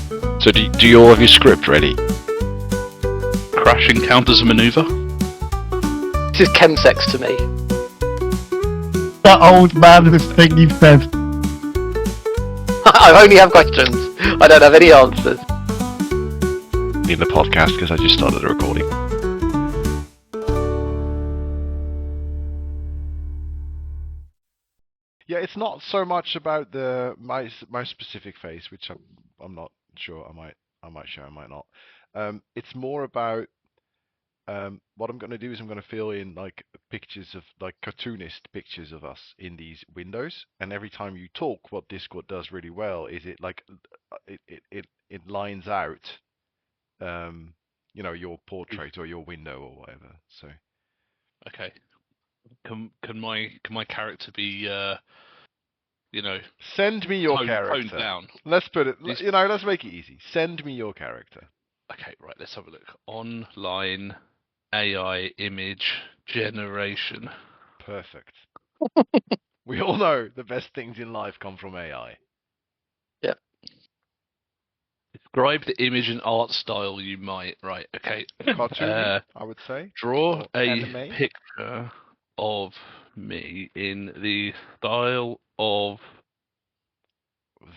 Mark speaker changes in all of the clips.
Speaker 1: So do you all have your script ready?
Speaker 2: Crash encounters a maneuver.
Speaker 3: This is chemsex to me.
Speaker 4: That old man whose thing you said.
Speaker 3: I only have questions. I don't have any answers.
Speaker 1: In the podcast, because I just started the recording.
Speaker 5: Yeah, it's not so much about my specific face, which I'm not sure. I might show, I might not. It's more about what I'm going to do is I'm going to fill in like pictures of like cartoonist pictures of us in these windows, and every time you talk, what Discord does really well is it like it lines out your portrait or your window or whatever. So
Speaker 2: Okay. Can my character be
Speaker 5: send me your
Speaker 2: toned
Speaker 5: character.
Speaker 2: down?
Speaker 5: Let's put it. Let's make it easy. Send me your character.
Speaker 2: Okay, right. Let's have a look. Online AI image generation.
Speaker 5: Perfect. We all know the best things in life come from AI.
Speaker 3: Yep.
Speaker 2: Describe the image and art style you might. Right. Okay.
Speaker 5: Cartoon, I would say.
Speaker 2: Draw
Speaker 5: Or
Speaker 2: a
Speaker 5: anime.
Speaker 2: picture of me in the style of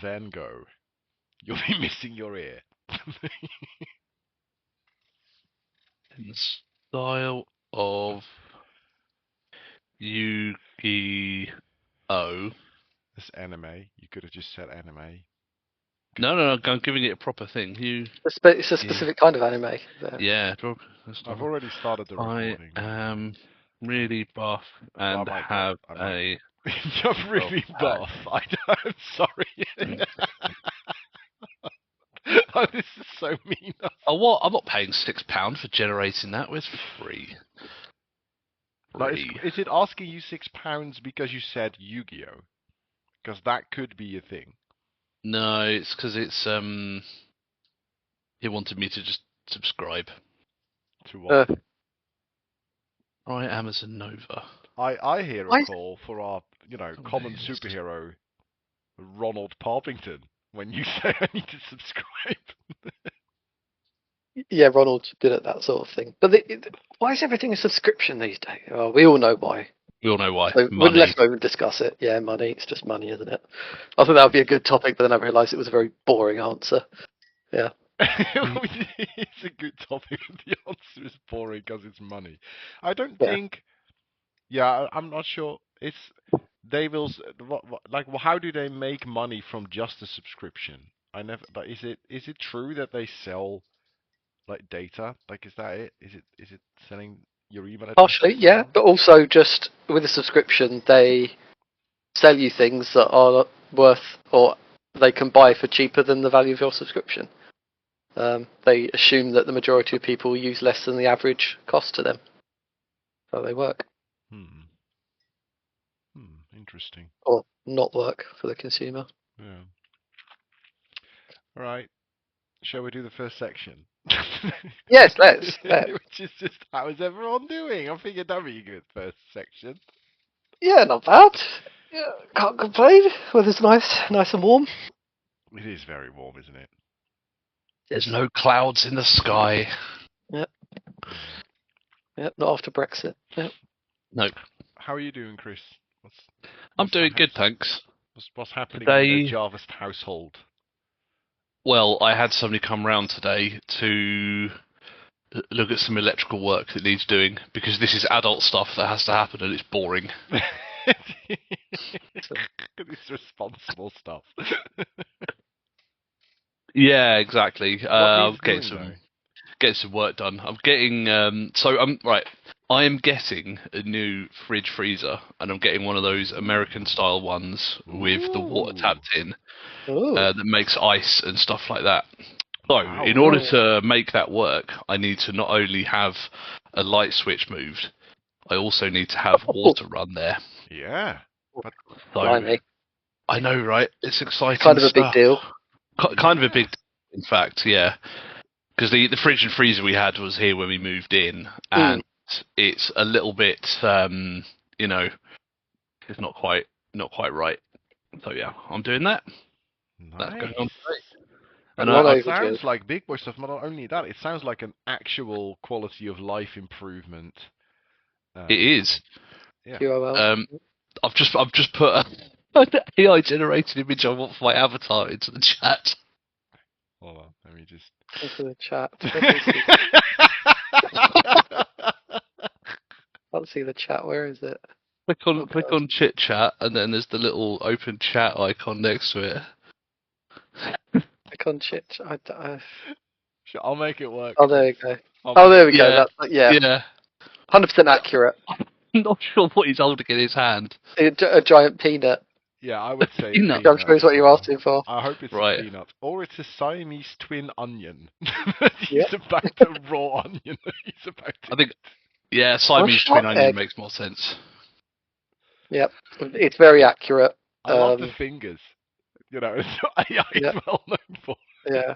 Speaker 5: Van Gogh. You'll be missing your ear.
Speaker 2: in the style of Yu-Gi-Oh.
Speaker 5: It's anime. You could have just said anime.
Speaker 2: No, I'm giving it a proper thing.
Speaker 3: It's a specific kind of anime.
Speaker 2: Yeah.
Speaker 5: I've already started the recording.
Speaker 2: I am really buff and
Speaker 5: Oh my
Speaker 2: have
Speaker 5: God,
Speaker 2: a.
Speaker 5: You're really buff. I'm sorry. Oh, this is so mean.
Speaker 2: Oh, what? I'm not paying £6 for generating that. It's free.
Speaker 5: Like, is it asking you £6 because you said Yu-Gi-Oh? Because that could be a thing.
Speaker 2: No, it's because it's He wanted me to just subscribe.
Speaker 5: To what?
Speaker 2: Right, Amazon Nova.
Speaker 5: I hear a call for our, common
Speaker 2: Amazing.
Speaker 5: superhero, Ronald Parpington, when you say I need to subscribe.
Speaker 3: Yeah, Ronald's good at that sort of thing. But why is everything a subscription these days? Well, we all know why.
Speaker 2: We all know why.
Speaker 3: So
Speaker 2: Money.
Speaker 3: let's not even discuss it. Yeah, money. It's just money, isn't it? I thought that would be a good topic, but then I realised it was a very boring answer. Yeah.
Speaker 5: It's a good topic. The answer is boring because it's money. I don't think. Yeah, I'm not sure. They will how do they make money from just a subscription? I never. But is it true that they sell like data? Like, is that it? Is it selling your email address?
Speaker 3: Partially, yeah, but also just with a subscription, they sell you things that are worth, or they can buy for cheaper than the value of your subscription. They assume that the majority of people use less than the average cost to them. So they work.
Speaker 5: Interesting.
Speaker 3: Or not work for the consumer.
Speaker 5: Yeah. All right. Shall we do the first section?
Speaker 3: Yes, let's.
Speaker 5: Which is just, how is everyone doing? I figured that'd be a good first section.
Speaker 3: Yeah, not bad. Yeah, can't complain. Weather's nice and warm.
Speaker 5: It is very warm, isn't it?
Speaker 2: There's no clouds in the sky.
Speaker 3: Yep. Yep, not after Brexit. Yep.
Speaker 2: No.
Speaker 5: How are you doing, Chris?
Speaker 2: I'm doing good, thanks.
Speaker 5: What's happening
Speaker 2: Today,
Speaker 5: in the Jarvis household?
Speaker 2: Well, I had somebody come round today to look at some electrical work that needs doing, because this is adult stuff that has to happen and it's boring.
Speaker 5: It's responsible stuff.
Speaker 2: Yeah, exactly. Getting some work done. I'm getting I am getting a new fridge freezer, and I'm getting one of those American style ones with the water tapped in that makes ice and stuff like that. So, in order to make that work, I need to not only have a light switch moved, I also need to have water run there.
Speaker 5: Yeah.
Speaker 2: So, I know, right? It's exciting.
Speaker 3: Kind of a big deal.
Speaker 2: Kind of a big deal, in fact, yeah. Because the fridge and freezer we had was here when we moved in, and it's a little bit, it's not quite right. So yeah, I'm doing that.
Speaker 5: Nice.
Speaker 2: That's going on today. And
Speaker 3: Well
Speaker 2: I,
Speaker 5: It
Speaker 3: overdue.
Speaker 5: sounds like big boy stuff, but not only that, it sounds like an actual quality of life improvement.
Speaker 2: it is.
Speaker 5: Yeah.
Speaker 3: QOL.
Speaker 2: I've just put an AI generated image I want for my avatar into the chat.
Speaker 5: Hold on, let me just.
Speaker 3: Into the chat. Let me see. Can't see the chat. Where is it?
Speaker 2: Click on chit chat, and then there's the little open chat icon next to it.
Speaker 3: Click on chit.
Speaker 5: Sure, I'll make it work.
Speaker 3: Oh, there we go.
Speaker 5: I'll
Speaker 3: Oh,
Speaker 5: make
Speaker 3: there
Speaker 5: it
Speaker 3: we go.
Speaker 2: Yeah.
Speaker 3: That's, yeah,
Speaker 2: Yeah.
Speaker 3: 100% accurate.
Speaker 2: I'm not sure what he's holding in his hand.
Speaker 3: A giant peanut.
Speaker 5: Yeah, I would say.
Speaker 2: Peanut.
Speaker 3: I'm sure it's what you're asking for.
Speaker 5: I hope it's
Speaker 2: Right.
Speaker 5: a peanut, or it's a Siamese twin onion. He's
Speaker 3: Yep.
Speaker 5: about to raw onion. He's about to.
Speaker 2: I think, yeah, Siamese
Speaker 3: shot
Speaker 2: twin onion
Speaker 3: egg.
Speaker 2: makes more sense.
Speaker 3: Yep, it's very accurate.
Speaker 5: I love the fingers. You know, it's what AI is
Speaker 3: Yep.
Speaker 5: well known for.
Speaker 3: Yeah.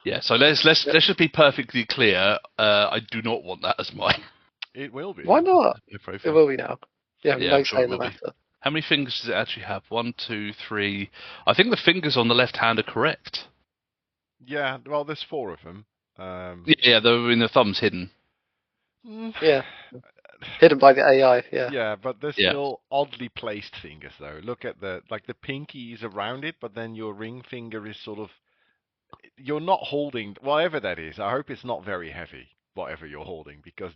Speaker 2: Yeah, so let's just be perfectly clear. I do not want that as my
Speaker 5: It will be.
Speaker 3: Why not? It
Speaker 2: profile.
Speaker 3: will be now. Yeah,
Speaker 2: Yeah,
Speaker 3: no
Speaker 2: I'm sure
Speaker 3: say
Speaker 2: it
Speaker 3: in the
Speaker 2: will be.
Speaker 3: matter.
Speaker 2: How many fingers does it actually have? 1, 2, 3. I think the fingers on the left hand are correct.
Speaker 5: Yeah, well, there's 4 of them.
Speaker 2: Yeah, the thumb's hidden.
Speaker 3: Yeah. Hidden by the AI. Yeah.
Speaker 5: Yeah, but they're
Speaker 2: Yeah.
Speaker 5: still oddly placed fingers, though. Look at the pinky is around it, but then your ring finger is sort of. You're not holding whatever that is. I hope it's not very heavy, whatever you're holding, because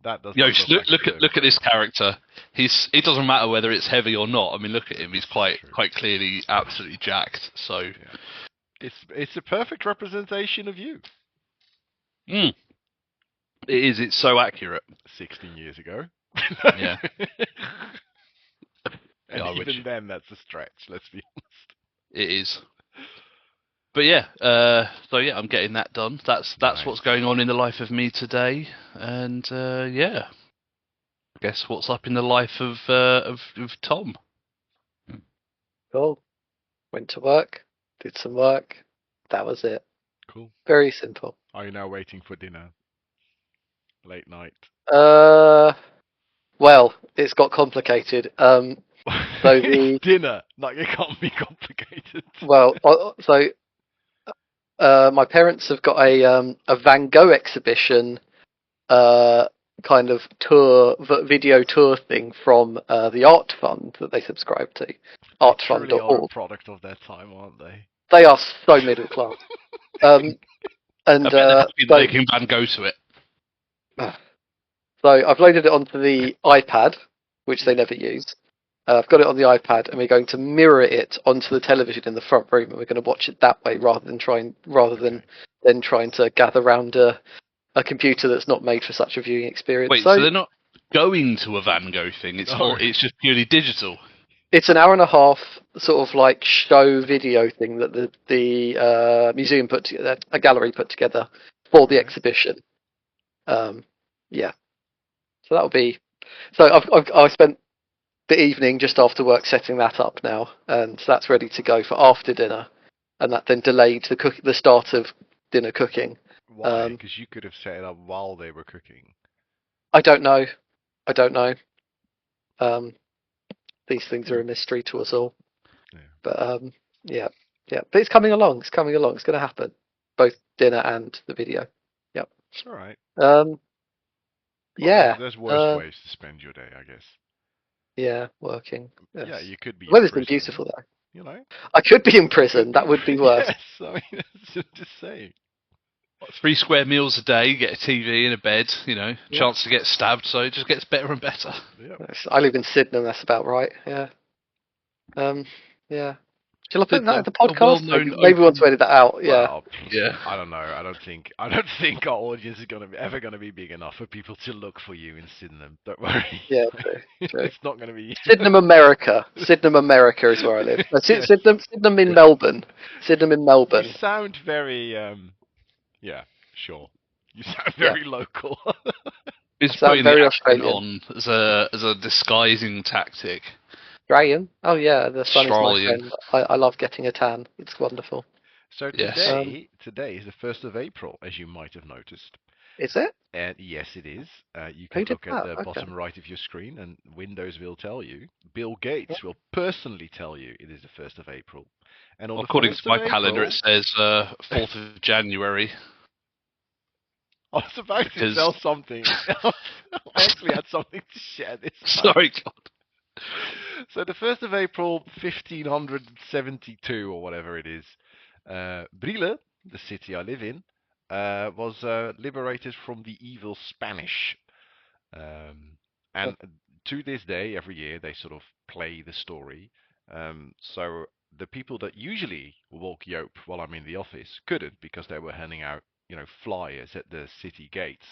Speaker 5: that doesn't.
Speaker 2: Yo,
Speaker 5: Look like
Speaker 2: look at this character. It doesn't matter whether it's heavy or not. I mean, look at him. He's quite clearly absolutely jacked. So
Speaker 5: Yeah. It's a perfect representation of you.
Speaker 2: it is. It's so accurate.
Speaker 5: 16 years ago.
Speaker 2: Yeah.
Speaker 5: And
Speaker 2: Yeah,
Speaker 5: even then, that's a stretch. Let's be honest.
Speaker 2: It is. But yeah, so yeah, I'm getting that done. That's
Speaker 5: Nice.
Speaker 2: what's going on in the life of me today, and yeah, I guess what's up in the life of Tom.
Speaker 3: Cool. Went to work. Did some work. That was it.
Speaker 5: Cool.
Speaker 3: Very simple.
Speaker 5: Are you now waiting for dinner? Late night.
Speaker 3: Well, it's got complicated. So the
Speaker 5: Dinner. Like, it can't be complicated.
Speaker 3: well, so my parents have got a Van Gogh exhibition, kind of tour, video tour thing from the Art Fund that they subscribe to,
Speaker 5: They truly are a
Speaker 3: artfund.org.
Speaker 5: product of their time, aren't they?
Speaker 3: They are so middle class. And
Speaker 2: I bet they're happy
Speaker 3: so,
Speaker 2: they can Van Gogh to it.
Speaker 3: so I've loaded it onto the iPad, which they never use. I've got it on the iPad, and we're going to mirror it onto the television in the front room, and we're going to watch it that way rather than trying to gather round a computer that's not made for such a viewing experience.
Speaker 2: Wait, so they're not going to a Van Gogh thing? It's
Speaker 5: No.
Speaker 2: all, it's just purely digital.
Speaker 3: It's an hour and a half sort of like show video thing that the museum put together, a gallery put together for the exhibition. Yeah. So that'll be. So I spent the evening just after work setting that up now, and so that's ready to go for after dinner, and that then delayed the start of dinner cooking.
Speaker 5: Why? Because you could have set it up while they were cooking.
Speaker 3: I don't know. These things are a mystery to us all.
Speaker 5: Yeah.
Speaker 3: But yeah. But it's coming along. It's going to happen. Both dinner and the video. Yep.
Speaker 5: All right.
Speaker 3: Yeah.
Speaker 5: There's worse ways to spend your day, I guess.
Speaker 3: Yeah, working. Yes.
Speaker 5: Yeah, you could be.
Speaker 3: Weather's
Speaker 5: in
Speaker 3: been
Speaker 5: prison,
Speaker 3: beautiful though.
Speaker 5: You know.
Speaker 3: I could be in prison. That would be worse.
Speaker 5: Yes, I mean, just saying.
Speaker 2: 3 square meals a day, you get a TV and a bed, chance to get stabbed, so it just gets better and better.
Speaker 5: Yep.
Speaker 3: I live in Sydenham. That's about right. Yeah. Yeah. Shall I put that in the podcast? Maybe we want to edit that out. Yeah.
Speaker 5: Well,
Speaker 2: Yeah.
Speaker 5: I don't know. I don't think our audience is ever going to be big enough for people to look for you in Sydenham. Don't worry.
Speaker 3: Yeah. True.
Speaker 5: It's not going to be.
Speaker 3: Sydenham, America. Sydenham, America is where I live. No, Sydenham in Melbourne. Sydenham in Melbourne.
Speaker 5: You sound very. Yeah. Sure. You sound very local.
Speaker 2: It's
Speaker 3: Sound
Speaker 2: putting
Speaker 3: very
Speaker 2: the accent
Speaker 3: Australian.
Speaker 2: on as a disguising tactic.
Speaker 3: Australian? Oh yeah, the sun is my
Speaker 2: Australian.
Speaker 3: friend. I love getting a tan. It's wonderful.
Speaker 5: So
Speaker 2: Yes.
Speaker 5: today is the 1st of April, as you might have noticed.
Speaker 3: Is it?
Speaker 5: And yes, it is. You
Speaker 3: Who
Speaker 5: can
Speaker 3: did
Speaker 5: look at
Speaker 3: that?
Speaker 5: the
Speaker 3: Okay.
Speaker 5: bottom right of your screen, and Windows will tell you. Bill Gates will personally tell you it is the 1st of April. And on
Speaker 2: According
Speaker 5: the
Speaker 2: to
Speaker 5: 1st
Speaker 2: my
Speaker 5: of
Speaker 2: calendar,
Speaker 5: April,
Speaker 2: it says 4th of January.
Speaker 5: I was about to
Speaker 2: because-
Speaker 5: tell something. I actually had something to share this time.
Speaker 2: Sorry, God.
Speaker 5: So the 1st of April, 1572 or whatever it is, Brielle, the city I live in, was liberated from the evil Spanish. And to this day, every year, they sort of play the story. So the people that usually walk Yope while I'm in the office couldn't, because they were handing out, flyers at the city gates,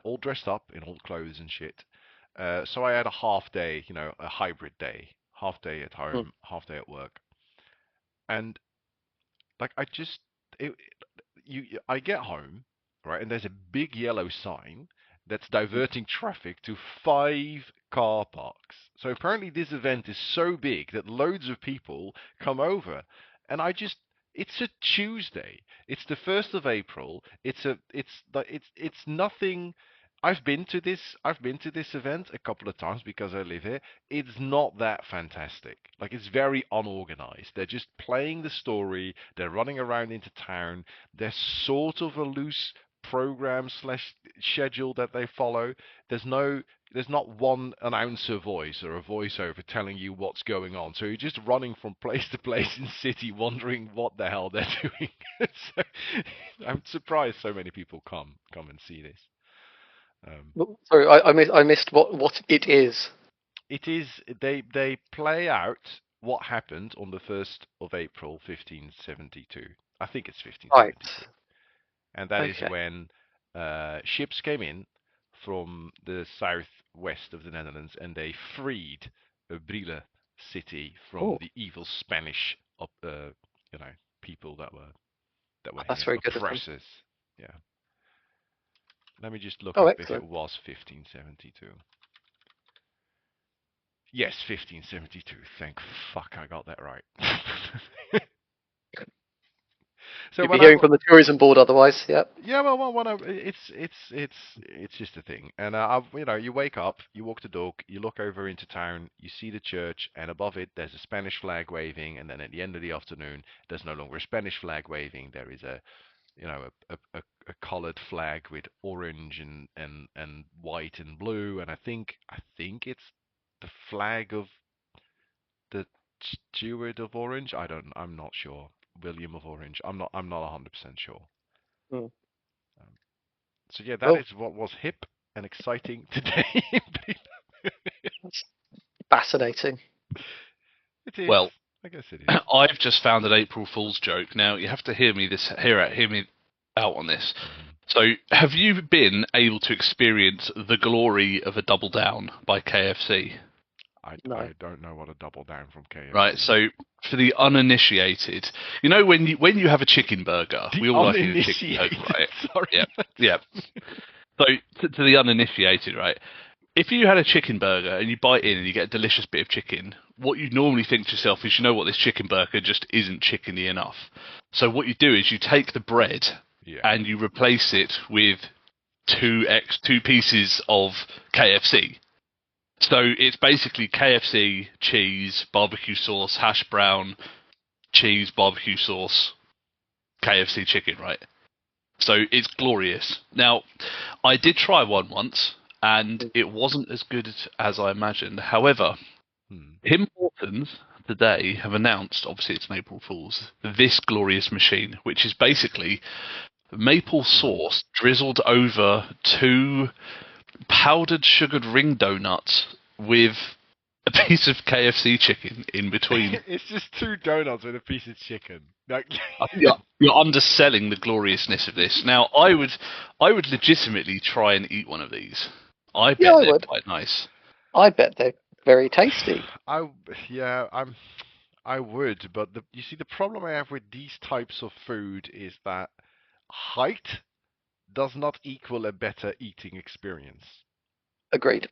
Speaker 5: all dressed up in old clothes and shit. So I had a half day, a hybrid day, half day at home, half day at work. And like I get home, right, and there's a big yellow sign that's diverting traffic to 5 car parks. So apparently this event is so big that loads of people come over, and it's a Tuesday. It's the 1st of April. It's nothing. I've been to this event a couple of times because I live here. It's not that fantastic. Like, it's very unorganized. They're just playing the story. They're running around into town. There's sort of a loose program / schedule that they follow. There's not one announcer voice or a voiceover telling you what's going on. So you're just running from place to place in the city, wondering what the hell they're doing. So, I'm surprised so many people come and see this.
Speaker 3: Sorry, I missed what it is.
Speaker 5: It is they play out what happened on the 1st of April, 1572. I think it's 1572.
Speaker 3: Right.
Speaker 5: And that is
Speaker 3: Okay.
Speaker 5: when ships came in from the southwest of the Netherlands, and they freed Brielle city from the evil Spanish people that were
Speaker 3: That's
Speaker 5: here,
Speaker 3: very good of them.
Speaker 5: oppressors. Yeah. Let me just look
Speaker 3: Oh,
Speaker 5: up if
Speaker 3: excellent.
Speaker 5: it was 1572. Yes, 1572. Thank fuck I got that right. So
Speaker 3: You'd be hearing from the tourism board otherwise. Yep.
Speaker 5: Yeah, well, it's just a thing. And you wake up, you walk the dog, you look over into town, you see the church, and above it there's a Spanish flag waving, and then at the end of the afternoon, there's no longer a Spanish flag waving. There is a coloured flag with orange and white and blue, and I think it's the flag of the Steward of Orange. I'm not sure. William of Orange. I'm not 100% sure. So yeah, that is what was hip and exciting today.
Speaker 3: That's fascinating.
Speaker 5: It is.
Speaker 2: Well,
Speaker 5: I guess it is.
Speaker 2: I've just found an April Fool's joke. Now you have to hear me out on this. So, have you been able to experience the glory of a Double Down by KFC?
Speaker 5: I don't know what a Double Down from KFC.
Speaker 2: Right. So, for the uninitiated, when you have a chicken burger, we all like a chicken burger, right?
Speaker 5: Sorry.
Speaker 2: Yeah. So, to the uninitiated, right? If you had a chicken burger and you bite in and you get a delicious bit of chicken, what you normally think to yourself is, this chicken burger just isn't chickeny enough. So what you do is you take the bread and you replace it with two pieces of KFC. So it's basically KFC, cheese, barbecue sauce, hash brown, cheese, barbecue sauce, KFC chicken, right? So it's glorious. Now, I did try one once, and it wasn't as good as I imagined. However, Tim Hortons today have announced, obviously it's an April Fool's, this glorious machine, which is basically maple sauce drizzled over 2 powdered sugared ring donuts with a piece of KFC chicken in between.
Speaker 5: It's just 2 donuts with a piece of chicken.
Speaker 2: You're underselling the gloriousness of this. Now, I would legitimately try and eat one of these. I bet they're quite nice.
Speaker 3: I bet they're very tasty.
Speaker 5: I would, but you see, the problem I have with these types of food is that height does not equal a better eating experience.
Speaker 3: Agreed.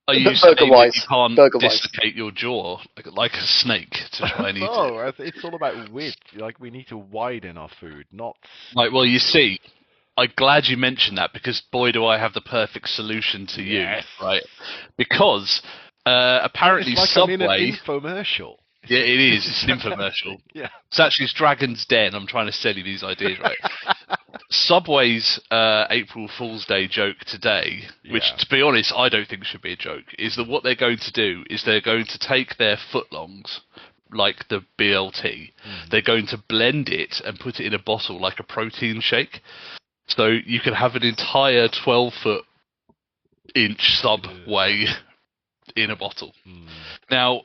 Speaker 2: Are you saying that you can't
Speaker 3: Burger-wise.
Speaker 2: dislocate your jaw like a snake to try and eat it?
Speaker 5: No, it's all about width. Like, we need to widen our food, not...
Speaker 2: Well, you see, I'm glad you mentioned that because boy, do I have the perfect solution to
Speaker 5: Yes.
Speaker 2: you, right? Because apparently
Speaker 5: it's like
Speaker 2: Subway.
Speaker 5: I'm in an infomercial.
Speaker 2: Yeah, it is. It's an infomercial.
Speaker 5: Yeah.
Speaker 2: It's Dragon's Den. I'm trying to sell you these ideas, right? Subway's April Fool's Day joke today, which,
Speaker 5: Yeah.
Speaker 2: to be honest, I don't think should be a joke, is that what they're going to do is they're going to take their footlongs, like the BLT, they're going to blend it and put it in a bottle like a protein shake. So you can have an entire 12-inch Subway in a bottle. Now,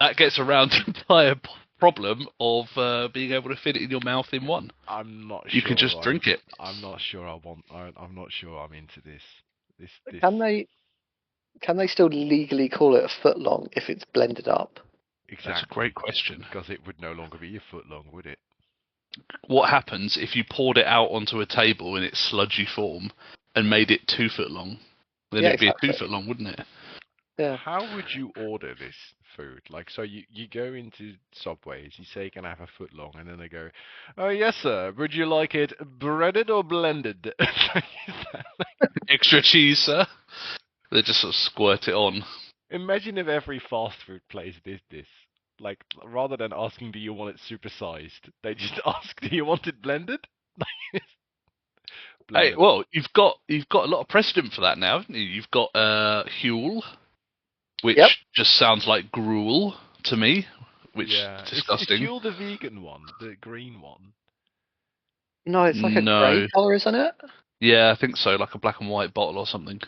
Speaker 2: that gets around the entire problem of being able to fit it in your mouth in one.
Speaker 5: I'm not sure.
Speaker 2: You can just drink it.
Speaker 5: I'm not sure I'm not sure I'm into this. This.
Speaker 3: Can they still legally call it a footlong if it's blended up?
Speaker 5: Exactly.
Speaker 2: That's a great question.
Speaker 5: Because it would no longer be a foot long, would it?
Speaker 2: What happens if you poured it out onto a table in its sludgy form and made it 2 foot long? Then
Speaker 3: Yeah,
Speaker 2: it'd be
Speaker 3: exactly.
Speaker 2: a 2 foot long, wouldn't it?
Speaker 3: Yeah.
Speaker 5: How would you order this food? Like, so you go into Subways, you say, can I have a foot long? And then they go, oh, yes, sir. Would you like it breaded or blended?
Speaker 2: Extra cheese, sir. They just sort of squirt it on.
Speaker 5: Imagine if every fast food place did this. Like, rather than asking, do you want it supersized, they just ask, do you want it blended?
Speaker 2: Hey,
Speaker 5: Blended.
Speaker 2: well, you've got a lot of precedent for that now, haven't you? You've got Huel, which
Speaker 3: Yep.
Speaker 2: just sounds like gruel to me, which
Speaker 5: Yeah.
Speaker 2: is disgusting.
Speaker 5: Is Huel the vegan one, the green one?
Speaker 3: No, it's like a
Speaker 2: No.
Speaker 3: grey colour, isn't it?
Speaker 2: Yeah, I think so, like a black and white bottle or something.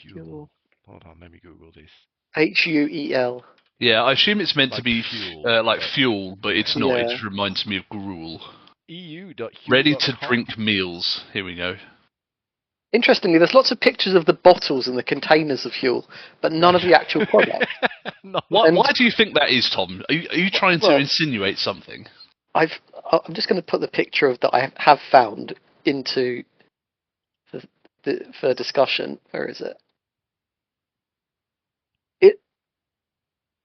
Speaker 5: Huel. Hold on, let me Google this.
Speaker 3: Huel.
Speaker 2: Yeah, I assume it's meant to
Speaker 5: Like
Speaker 2: be
Speaker 5: fuel,
Speaker 2: like
Speaker 5: but-
Speaker 2: fuel, but it's not. It
Speaker 3: Yeah.
Speaker 2: just reminds me of gruel.
Speaker 5: EU.huel.com.
Speaker 2: Ready to drink meals. Here we go.
Speaker 3: Interestingly, there's lots of pictures of the bottles and the containers of Huel, but none of the actual product.
Speaker 5: No.
Speaker 2: Why,
Speaker 3: And-
Speaker 2: why do you think that is, Tom? Are you trying to
Speaker 3: Well-
Speaker 2: insinuate something?
Speaker 3: I'm just going to put the picture of that I have found into for discussion. Where is it? It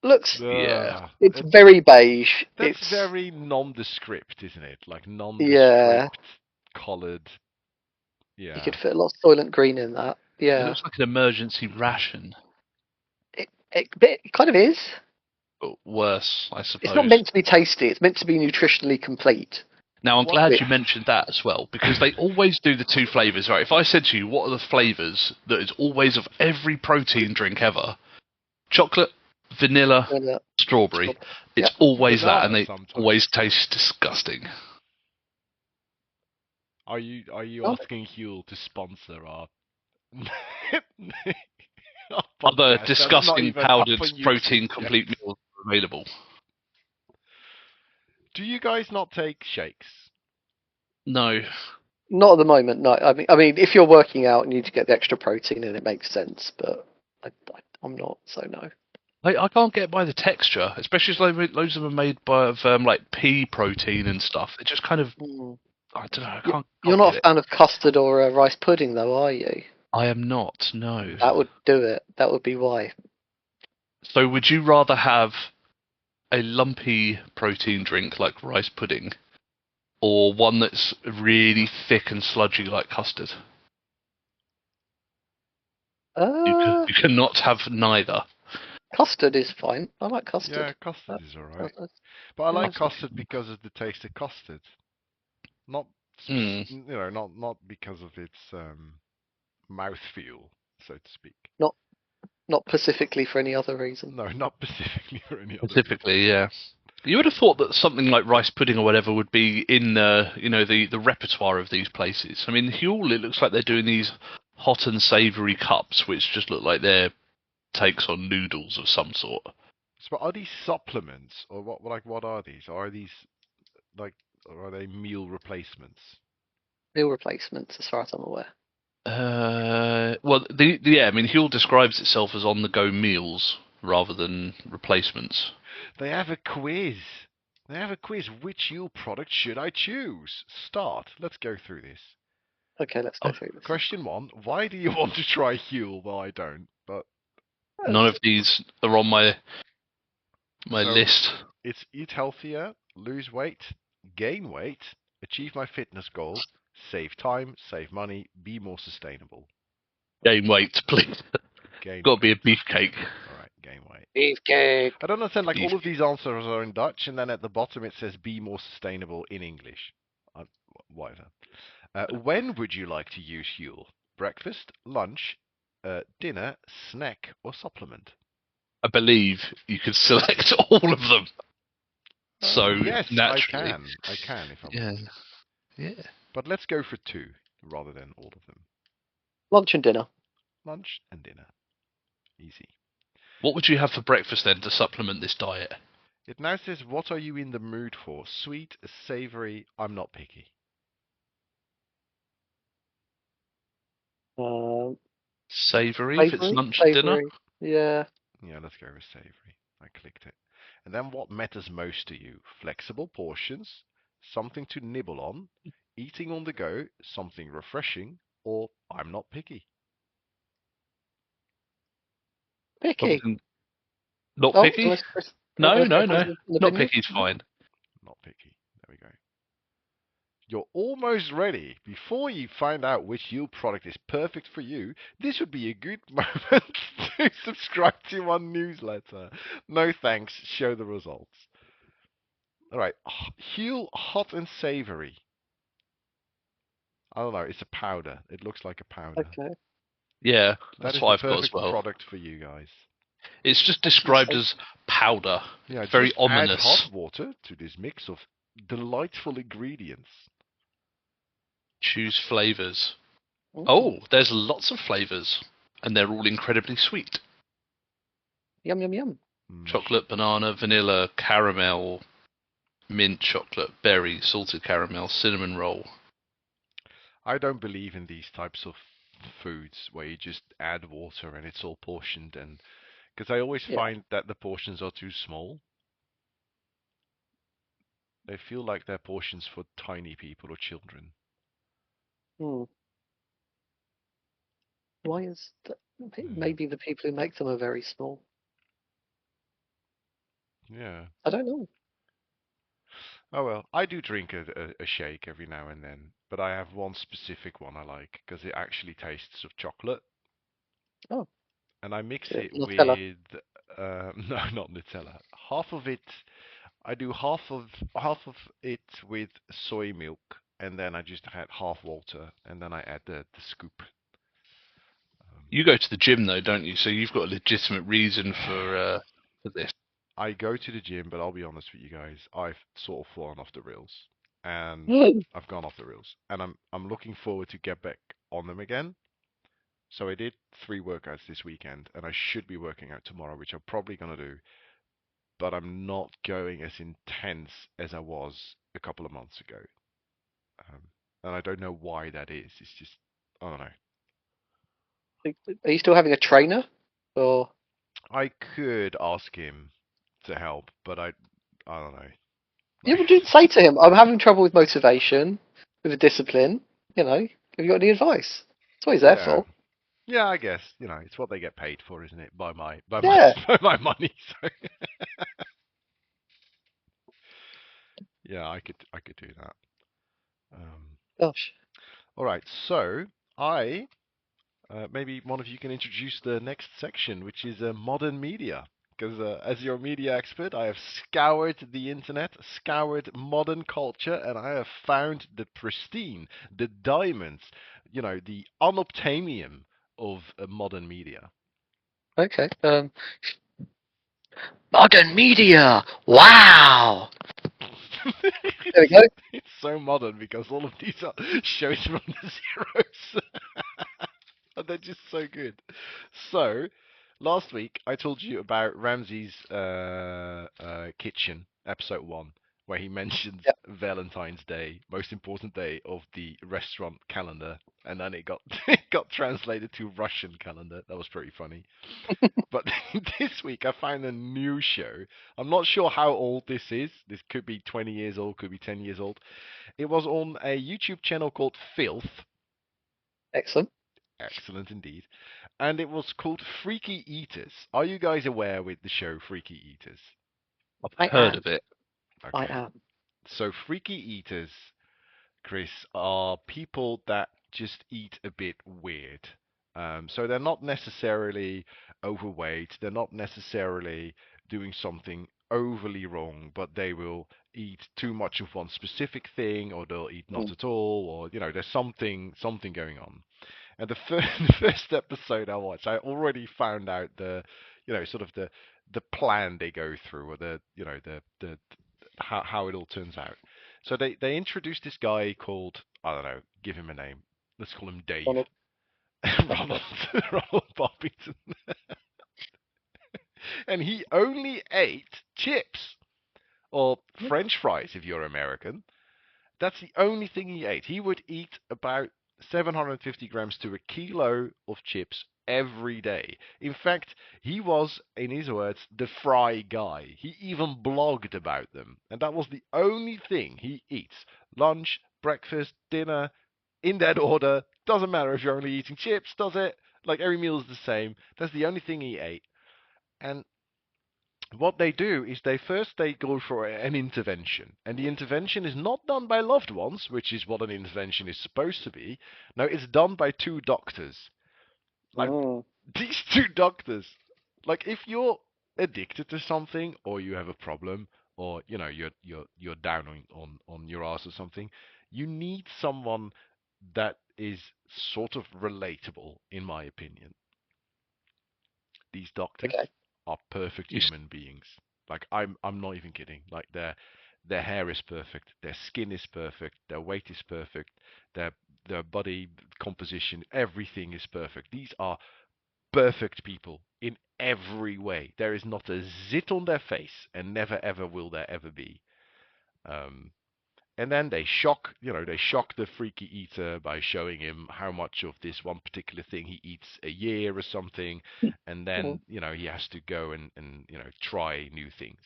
Speaker 3: looks.
Speaker 2: Yeah.
Speaker 3: It's very beige.
Speaker 5: That's
Speaker 3: It's
Speaker 5: very nondescript, isn't it? Like nondescript,
Speaker 3: Yeah.
Speaker 5: coloured. Yeah.
Speaker 3: You could fit a lot of Soylent Green in that.
Speaker 2: It
Speaker 3: Yeah,
Speaker 2: looks like an emergency ration.
Speaker 3: it kind of is.
Speaker 2: But worse, I suppose.
Speaker 3: It's not meant to be tasty. It's meant to be nutritionally complete.
Speaker 2: Now, I'm
Speaker 3: What
Speaker 2: glad
Speaker 3: bit?
Speaker 2: you mentioned that as well, because they always do the 2 flavours, right? If I said to you, what are the flavours that is always of every protein drink ever? Chocolate, vanilla,
Speaker 3: And,
Speaker 2: strawberry. It's always that, and
Speaker 5: Banana
Speaker 2: they
Speaker 5: sometimes.
Speaker 2: always taste disgusting.
Speaker 5: Are you
Speaker 3: Oh.
Speaker 5: asking Huel to sponsor our, our
Speaker 2: Other
Speaker 5: podcast? That's not
Speaker 2: disgusting
Speaker 5: even up
Speaker 2: powdered
Speaker 5: on YouTube
Speaker 2: protein
Speaker 5: yet.
Speaker 2: complete meals are available.
Speaker 5: Do you guys not take shakes?
Speaker 2: No.
Speaker 3: Not at the moment. No, I mean, if you're working out and you need to get the extra protein, and it makes sense. But I'm not, so no.
Speaker 2: I can't get by the texture, especially as loads of them are made by like pea protein and stuff. It just kind of, I don't know. I can't.
Speaker 3: You're
Speaker 2: can't
Speaker 3: not
Speaker 2: get
Speaker 3: a
Speaker 2: it.
Speaker 3: fan of custard or rice pudding, though, are you?
Speaker 2: I am not. No.
Speaker 3: That would do it. That would be why.
Speaker 2: So, would you rather have a lumpy protein drink like rice pudding, or one that's really thick and sludgy like custard? You cannot have neither.
Speaker 3: Custard is fine. I like custard.
Speaker 5: Yeah, custard is alright.
Speaker 3: That's-
Speaker 5: But I like
Speaker 3: that's
Speaker 5: custard because of the taste of custard. Not, you know, not because of its mouthfeel, so to speak.
Speaker 3: Not specifically for any other reason.
Speaker 5: No, not specifically for any other.
Speaker 2: Typically, yeah. You would have thought that something like rice pudding or whatever would be in the repertoire of these places. I mean, Huel, it looks like they're doing these hot and savoury cups, which just look like they're takes on noodles of some sort.
Speaker 5: So are these supplements, or what? Like, what are these? Are these like, or are they meal replacements?
Speaker 3: Meal replacements, as far as I'm aware.
Speaker 2: Well, I mean, Huel describes itself as on-the-go meals rather than replacements.
Speaker 5: They have a quiz. They have a quiz. Which Huel product should I choose? Start. Let's go through this.
Speaker 3: Okay, let's go through this.
Speaker 5: Question 1. Why do you want to try Huel? Well, I don't. But
Speaker 2: None of these are on my
Speaker 5: So-
Speaker 2: list.
Speaker 5: it's eat healthier, lose weight, gain weight, achieve my fitness goal, Save time, save money, be more sustainable.
Speaker 2: Gain weight, please.
Speaker 5: Gain
Speaker 2: Got to be a
Speaker 5: weight.
Speaker 2: beefcake.
Speaker 5: All right, gain weight.
Speaker 3: Beefcake.
Speaker 5: I don't understand. Like all of
Speaker 2: Beefcake.
Speaker 5: these answers are in Dutch, and then at the bottom it says "be more sustainable" in English. Whatever. When would you like to use fuel? Breakfast, lunch, dinner, snack, or supplement?
Speaker 2: I believe you could select all of them. So
Speaker 5: yes,
Speaker 2: naturally,
Speaker 5: I can if I
Speaker 2: yeah,
Speaker 5: want.
Speaker 2: yeah.
Speaker 5: But let's go for 2 rather than all of them.
Speaker 3: Lunch and dinner.
Speaker 5: Lunch and dinner. Easy.
Speaker 2: What would you have for breakfast then to supplement this diet?
Speaker 5: It now says, what are you in the mood for? Sweet, savory, I'm not picky.
Speaker 2: Savoury, if it's
Speaker 3: Savoury?
Speaker 2: lunch and dinner.
Speaker 3: Savoury. Yeah.
Speaker 5: Yeah, let's go with savory. I clicked it. And then what matters most to you? Flexible portions, something to nibble on, eating on the go, something refreshing, or I'm not picky.
Speaker 3: Picky.
Speaker 2: Something not
Speaker 3: Oh,
Speaker 2: picky?
Speaker 3: unless Chris-
Speaker 2: No.
Speaker 3: Chris has an
Speaker 2: Not
Speaker 3: opinion?
Speaker 2: picky's fine.
Speaker 5: Not picky. There we go. You're almost ready. Before you find out which Yule product is perfect for you, this would be a good moment to subscribe to my newsletter. No thanks. Show the results. All right. Huel hot and savory. I don't know. It's a powder. It looks like a powder.
Speaker 3: Okay.
Speaker 2: Yeah,
Speaker 5: That
Speaker 2: that's
Speaker 5: is
Speaker 2: what
Speaker 5: the
Speaker 2: I've got as
Speaker 5: perfect
Speaker 2: well.
Speaker 5: product for you guys.
Speaker 2: It's just described as powder.
Speaker 5: Yeah,
Speaker 2: Very
Speaker 5: just
Speaker 2: ominous.
Speaker 5: add hot water to this mix of delightful ingredients.
Speaker 2: Choose flavours.
Speaker 3: Ooh.
Speaker 2: Oh, there's lots of flavours, and they're all incredibly sweet.
Speaker 3: Yum, yum, yum.
Speaker 2: Chocolate, banana, vanilla, caramel, mint chocolate, berry, salted caramel, cinnamon roll.
Speaker 5: I don't believe in these types of foods where you just add water and it's all portioned, and because I always
Speaker 3: Yeah.
Speaker 5: find that the portions are too small. They feel like they're portions for tiny people or children.
Speaker 3: Why is that? Maybe the people who make them are very small.
Speaker 5: Yeah.
Speaker 3: I don't know.
Speaker 5: Oh well, I do drink a shake every now and then, but I have one specific one I like because it actually tastes of chocolate.
Speaker 3: Oh.
Speaker 5: And I mix
Speaker 3: Yeah,
Speaker 5: it
Speaker 3: Nutella.
Speaker 5: with no, not Nutella. Half of it, I do half of it with soy milk, and then I just add half water, and then I add the scoop.
Speaker 2: You go to the gym though, don't you? So you've got a legitimate reason for this.
Speaker 5: I go to the gym, but I'll be honest with you guys, I've sort of fallen off the rails, and I've gone off the rails, and I'm looking forward to get back on them again. So I did 3 workouts this weekend, and I should be working out tomorrow, which I'm probably gonna do. But I'm not going as intense as I was a couple of months ago, and I don't know why that is. It's just I don't know.
Speaker 3: Are you still having a trainer? Or
Speaker 5: I could ask him to help, but I don't know.
Speaker 3: you would just say to him, "I'm having trouble with motivation, with the discipline. You know, have you got any advice?" That's what he's there for.
Speaker 5: Yeah, I guess it's what they get paid for, isn't it? By my
Speaker 3: Yeah.
Speaker 5: my money. So yeah, I could do that.
Speaker 3: Gosh.
Speaker 5: All right, so I maybe one of you can introduce the next section, which is modern media. Because as your media expert, I have scoured the internet, scoured modern culture, and I have found the pristine, the diamonds, the unobtainium of modern media.
Speaker 3: Okay. Modern media. Wow. There we go.
Speaker 5: It's so modern because all of these are shows from the zeros. And they're just so good. So, last week I told you about Ramsey's kitchen, episode 1, where he mentioned Valentine's Day, most important day of the restaurant calendar, and then it got it got translated to Russian calendar. That was pretty funny. But this week I found a new show. I'm not sure how old this is. This could be 20 years old, could be 10 years old. It was on a YouTube channel called Filth.
Speaker 3: Excellent.
Speaker 5: Excellent indeed. And it was called Freaky Eaters. Are you guys aware with the show Freaky Eaters?
Speaker 2: I've heard of it.
Speaker 3: I
Speaker 5: Okay.
Speaker 3: am.
Speaker 5: So Freaky Eaters Chris, are people that just eat a bit weird. So they're not necessarily overweight. They're not necessarily doing something overly wrong, but they will eat too much of one specific thing, or they'll eat not at all, or there's something going on. And the first episode I watched, I already found out sort of the plan they go through, or the how it all turns out. So they introduced this guy called, I don't know, give him a name. Let's call him Dave.
Speaker 3: Ronald.
Speaker 5: Ronald Bobbington. And he only ate chips or French fries if you're American. That's the only thing he ate. He would eat about 750 grams to a kilo of chips every day. In fact, he was, in his words, the fry guy. He even blogged about them. And that was the only thing he eats. Lunch, breakfast, dinner, in that order. Doesn't matter if you're only eating chips, does it? Like, every meal is the same. That's the only thing he ate. And what they do is they go for an intervention, and the intervention is not done by loved ones, which is what an intervention is supposed to be. No, it's done by two doctors. Like, these two doctors, like, if you're addicted to something, or you have a problem, or you're down on your ass or something, you need someone that is sort of relatable, in my opinion. These doctors are perfect human beings. Like, I'm not even kidding. Like, their hair is perfect, their skin is perfect, their weight is perfect, their body composition, everything is perfect. These are perfect people in every way. There is not a zit on their face, and never ever will there ever be. And then they shock the freaky eater by showing him how much of this one particular thing he eats a year or something, and then he has to go and try new things.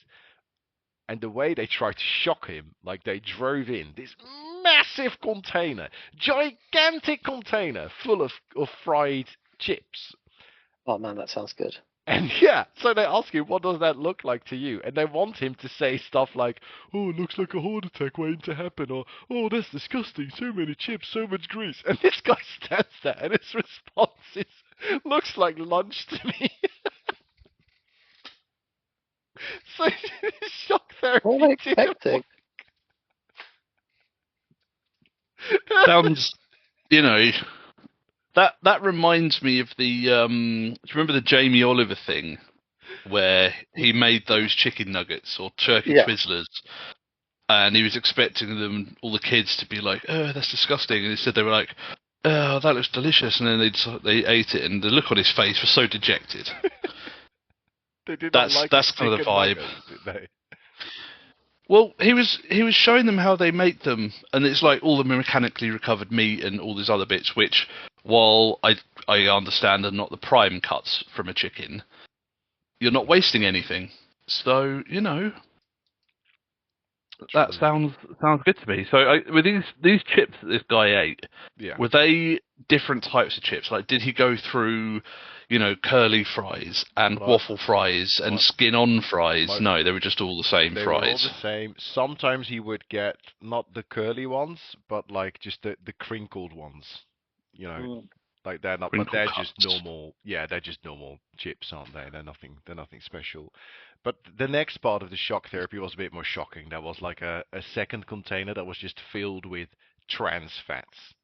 Speaker 5: And the way they tried to shock him, like, they drove in this massive container, gigantic container full of fried chips.
Speaker 3: Oh man, that sounds good.
Speaker 5: And so they ask him, what does that look like to you? And they want him to say stuff like, oh, it looks like a heart attack waiting to happen, or, oh, that's disgusting, so many chips, so much grease. And this guy stands there, and his response is, looks like lunch to me. So shock therapy.
Speaker 3: What are they expecting?
Speaker 2: Sounds, that reminds me of the. Do you remember the Jamie Oliver thing, where he made those chicken nuggets or turkey Twizzlers, and he was expecting all the kids, to be like, "Oh, that's disgusting," and instead they were like, "Oh, that looks delicious," and then they ate it, and the look on his face was so dejected. That's kind of the vibe.
Speaker 5: Nuggets, did they?
Speaker 2: Well, he was showing them how they make them, and it's like all the mechanically recovered meat and all these other bits, which, while I understand are not the prime cuts from a chicken, you're not wasting anything. So that sounds good to me. So with these chips that this guy ate, were they different types of chips? Like, did he go through, curly fries and waffle fries and skin-on fries? No, they were just all the same fries.
Speaker 5: They were all the same. Sometimes he would get not the curly ones, but like just the crinkled ones. Like, they're not, but they're just normal. Yeah, they're just normal chips, aren't they? They're nothing special. But the next part of the shock therapy was a bit more shocking. There was like a second container that was just filled with trans fats.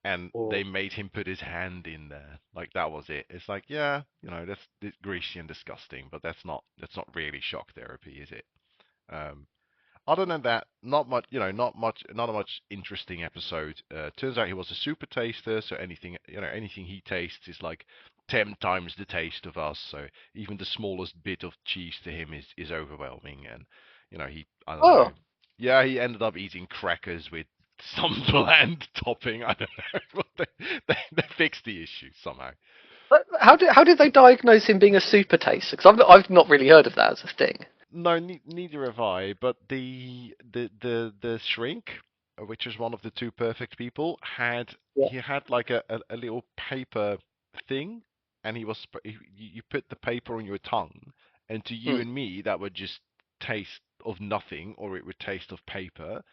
Speaker 5: And they made him put his hand in there. Like, that was it. It's like, that's greasy and disgusting, but that's not really shock therapy, is it? Other than that, not a much interesting episode. Turns out he was a super taster, so anything he tastes is like 10 times the taste of us. So even the smallest bit of cheese to him is overwhelming. And I don't know. Yeah, he ended up eating crackers with some bland topping. I don't know. But they fixed the issue somehow.
Speaker 3: But how did they diagnose him being a super taster? Because I've not really heard of that as a thing.
Speaker 5: No, neither have I. But the shrink, which was one of the two perfect people, he had like a little paper thing, and you put the paper on your tongue, and to you and me that would just taste of nothing, or it would taste of paper.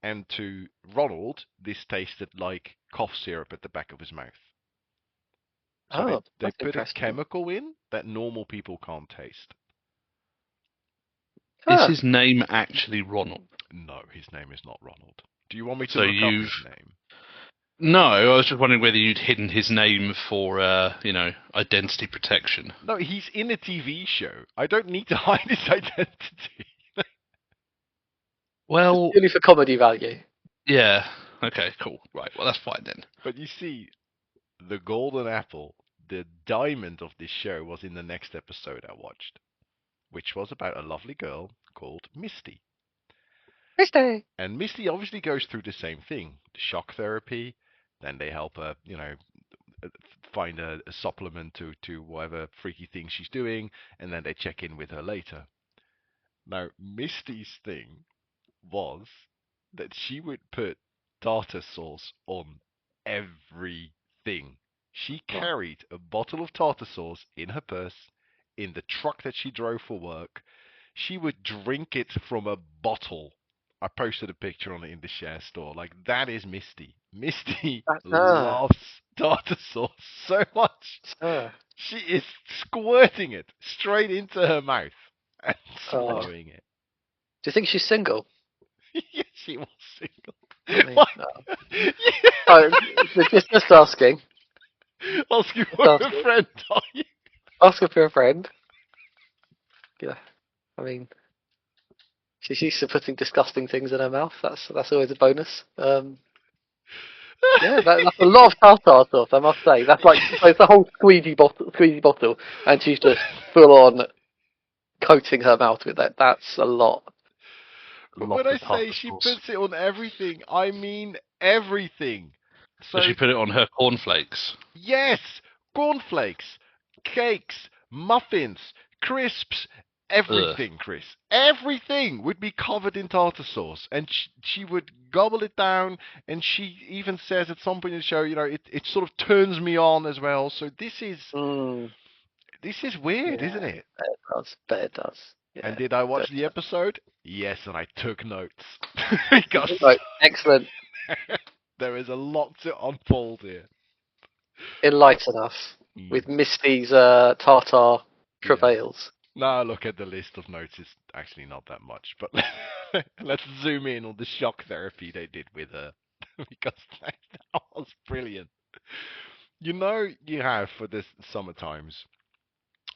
Speaker 5: and to Ronald, this tasted like cough syrup at the back of his mouth. So they
Speaker 3: that's
Speaker 5: put a
Speaker 3: interesting.
Speaker 5: chemical in that normal people can't taste.
Speaker 3: Ah.
Speaker 2: Is his name actually Ronald?
Speaker 5: No, his name is not Ronald. Do you want me to
Speaker 2: So
Speaker 5: look up his name?
Speaker 2: No, I was just wondering whether you'd hidden his name for, identity protection.
Speaker 5: No, he's in a TV show. I don't need to hide his identity.
Speaker 2: Well,
Speaker 3: Purely for comedy value.
Speaker 2: yeah. Okay, cool. Right, well, that's fine then.
Speaker 5: But you see, the golden apple, the diamond of this show, was in the next episode I watched, which was about a lovely girl called Misty.
Speaker 3: Misty!
Speaker 5: And Misty obviously goes through the same thing, shock therapy. Then they help her, find a supplement to whatever freaky thing she's doing, and then they check in with her later. Now, Misty's thing was that she would put tartar sauce on everything. She carried a bottle of tartar sauce in her purse, in the truck that she drove for work. She would drink it from a bottle. I posted a picture on it in the share store. Like, that is Misty. Misty
Speaker 3: That's her.
Speaker 5: loves tartar sauce so much. She is squirting it straight into her mouth and swallowing it.
Speaker 3: Do you think she's single?
Speaker 5: Yes, she was single.
Speaker 3: I mean,
Speaker 5: What?
Speaker 3: Just asking.
Speaker 5: Asking for a friend, are you?
Speaker 3: Ask if you're a friend. Yeah. I mean, she's used to putting disgusting things in her mouth. That's always a bonus. Yeah, that's a lot of tartar sauce, I must say. That's like it's a whole squeezy bottle, and she's just full on coating her mouth with that. That's a lot.
Speaker 5: When I say she puts it on everything, I mean everything. So
Speaker 2: Does she put it on her cornflakes?
Speaker 5: yes, cornflakes, cakes, muffins, crisps, everything, Chris. Everything would be covered in tartar sauce, and she would gobble it down. And she even says at some point in the show, it sort of turns me on as well. So this is weird, isn't it?
Speaker 3: Bet it does. Yeah,
Speaker 5: and did I watch the episode? Yes, and I took notes because
Speaker 3: excellent.
Speaker 5: there is a lot to unfold here.
Speaker 3: Enlighten us with Misty's tartar travails.
Speaker 5: Now look at the list of notes. It's actually not that much, but let's zoom in on the shock therapy they did with her because that was brilliant. You have for this summer times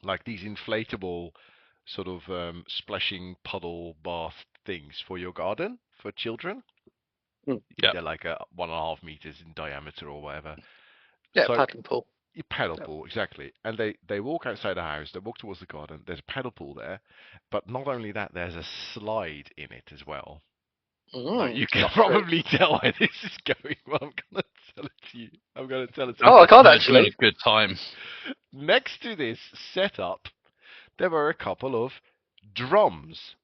Speaker 5: like these inflatable sort of splashing puddle bath things for your garden for children.
Speaker 2: Yeah.
Speaker 5: They're like 1.5 meters in diameter or whatever.
Speaker 3: Yeah,
Speaker 5: So,
Speaker 3: paddling pool.
Speaker 5: Paddle pool, exactly. And they walk outside the house, they walk towards the garden, there's a paddle pool there, but not only that, there's a slide in it as well. You can probably tell where this is going, but I'm going to tell it to you. I'm going to tell it to you.
Speaker 3: Oh, I can't
Speaker 2: It's been
Speaker 3: actually.
Speaker 2: a good time.
Speaker 5: Next to this setup, there were a couple of drums.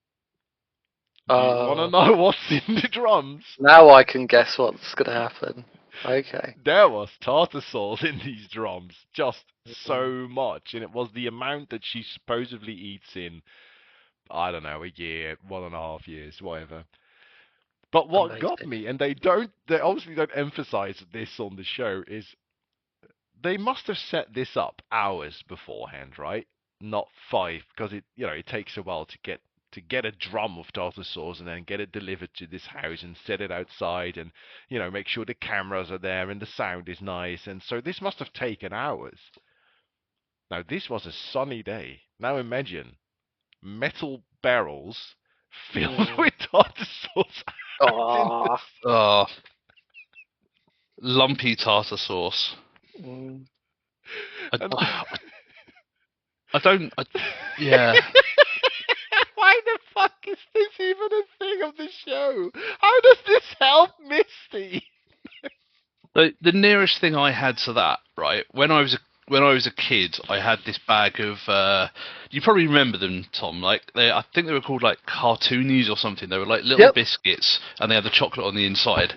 Speaker 5: Do you want to know what's in the drums?
Speaker 3: Now I can guess what's going to happen. Okay.
Speaker 5: There was tartar sauce in these drums, just so much, and it was the amount that she supposedly eats in, I don't know, a year, 1.5 years, whatever. But what got me, and they obviously don't emphasize this on the show, is they must have set this up hours beforehand, right? Not 5, because it takes a while to get a drum of tartar sauce and then get it delivered to this house and set it outside and make sure the cameras are there and the sound is nice. And so this must have taken hours. Now this was a sunny day. Now imagine metal barrels filled with tartar sauce.
Speaker 2: Lumpy tartar sauce. Yeah.
Speaker 5: Why the fuck is this even a thing of the show? How does this help Misty?
Speaker 2: The nearest thing I had to that, right? When I was a kid, I had this bag of. You probably remember them, Tom. I think they were called like cartoonies or something. They were like little biscuits, and they had the chocolate on the inside.